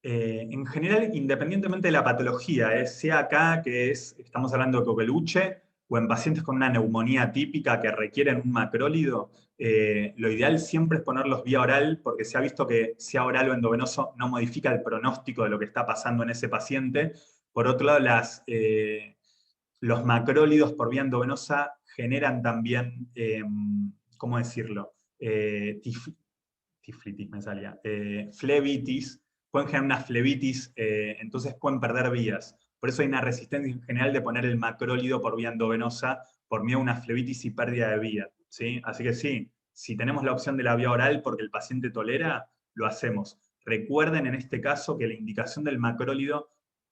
en general, independientemente de la patología, sea acá que estamos hablando de coqueluche, o en pacientes con una neumonía típica que requieren un macrólido, lo ideal siempre es ponerlos vía oral, porque se ha visto que sea oral o endovenoso no modifica el pronóstico de lo que está pasando en ese paciente. Por otro lado, los macrólidos por vía endovenosa generan también, ¿cómo decirlo? Tiflitis me salía, flebitis, pueden generar una flebitis, entonces pueden perder vías. Por eso hay una resistencia en general de poner el macrólido por vía endovenosa por miedo a una flebitis y pérdida de vía, ¿sí? Así que sí, si tenemos la opción de la vía oral porque el paciente tolera, lo hacemos. Recuerden en este caso que la indicación del macrólido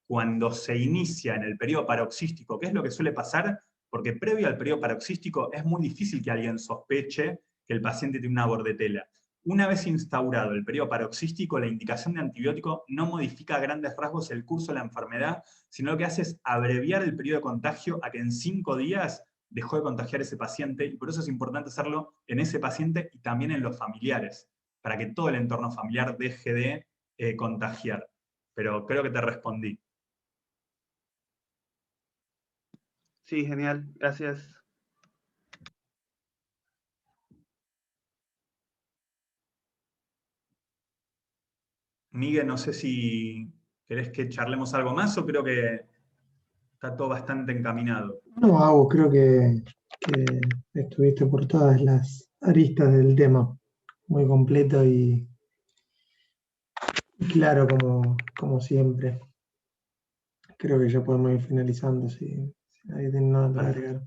cuando se inicia en el periodo paroxístico, ¿qué es lo que suele pasar? Porque previo al periodo paroxístico es muy difícil que alguien sospeche que el paciente tiene una bordetela. Una vez instaurado el periodo paroxístico, la indicación de antibiótico no modifica a grandes rasgos el curso de la enfermedad, sino lo que hace es abreviar el periodo de contagio a que en 5 días dejó de contagiar ese paciente, y por eso es importante hacerlo en ese paciente y también en los familiares, para que todo el entorno familiar deje de contagiar. Pero creo que te respondí. Sí, genial, gracias. Miguel, no sé si querés que charlemos algo más o creo que está todo bastante encaminado. No, Agus, creo que estuviste por todas las aristas del tema, muy completo y claro como siempre. Creo que ya podemos ir finalizando, si nadie tiene nada para agregar.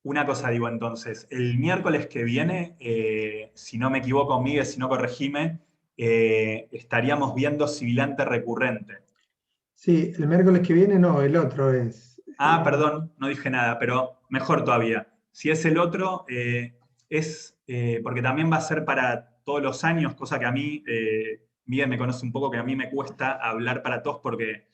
Una cosa digo entonces, el miércoles que viene, si no me equivoco, Miguel, si no corregime, estaríamos viendo sibilante recurrente. Sí, el miércoles que viene no, el otro es. Ah, perdón, no dije nada, pero mejor todavía. Si es el otro, porque también va a ser para todos los años, cosa que a mí, Miguel me conoce un poco, que a mí me cuesta hablar para todos porque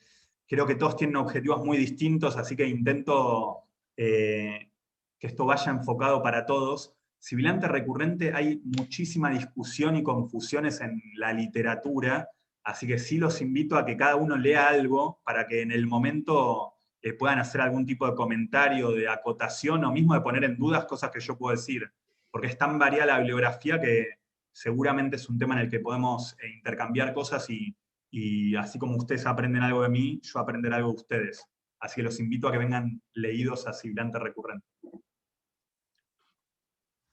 creo que todos tienen objetivos muy distintos, así que intento que esto vaya enfocado para todos. Sibilante recurrente, hay muchísima discusión y confusiones en la literatura, así que sí los invito a que cada uno lea algo para que en el momento puedan hacer algún tipo de comentario, de acotación o mismo de poner en dudas cosas que yo puedo decir, porque es tan variada la bibliografía que seguramente es un tema en el que podemos intercambiar cosas y así como ustedes aprenden algo de mí, yo aprender algo de ustedes. Así que los invito a que vengan leídos a Sibilante recurrente.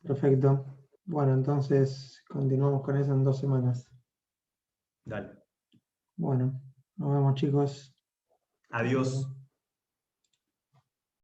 Perfecto. Bueno, entonces continuamos con eso en 2 semanas. Dale. Bueno, nos vemos chicos. Adiós.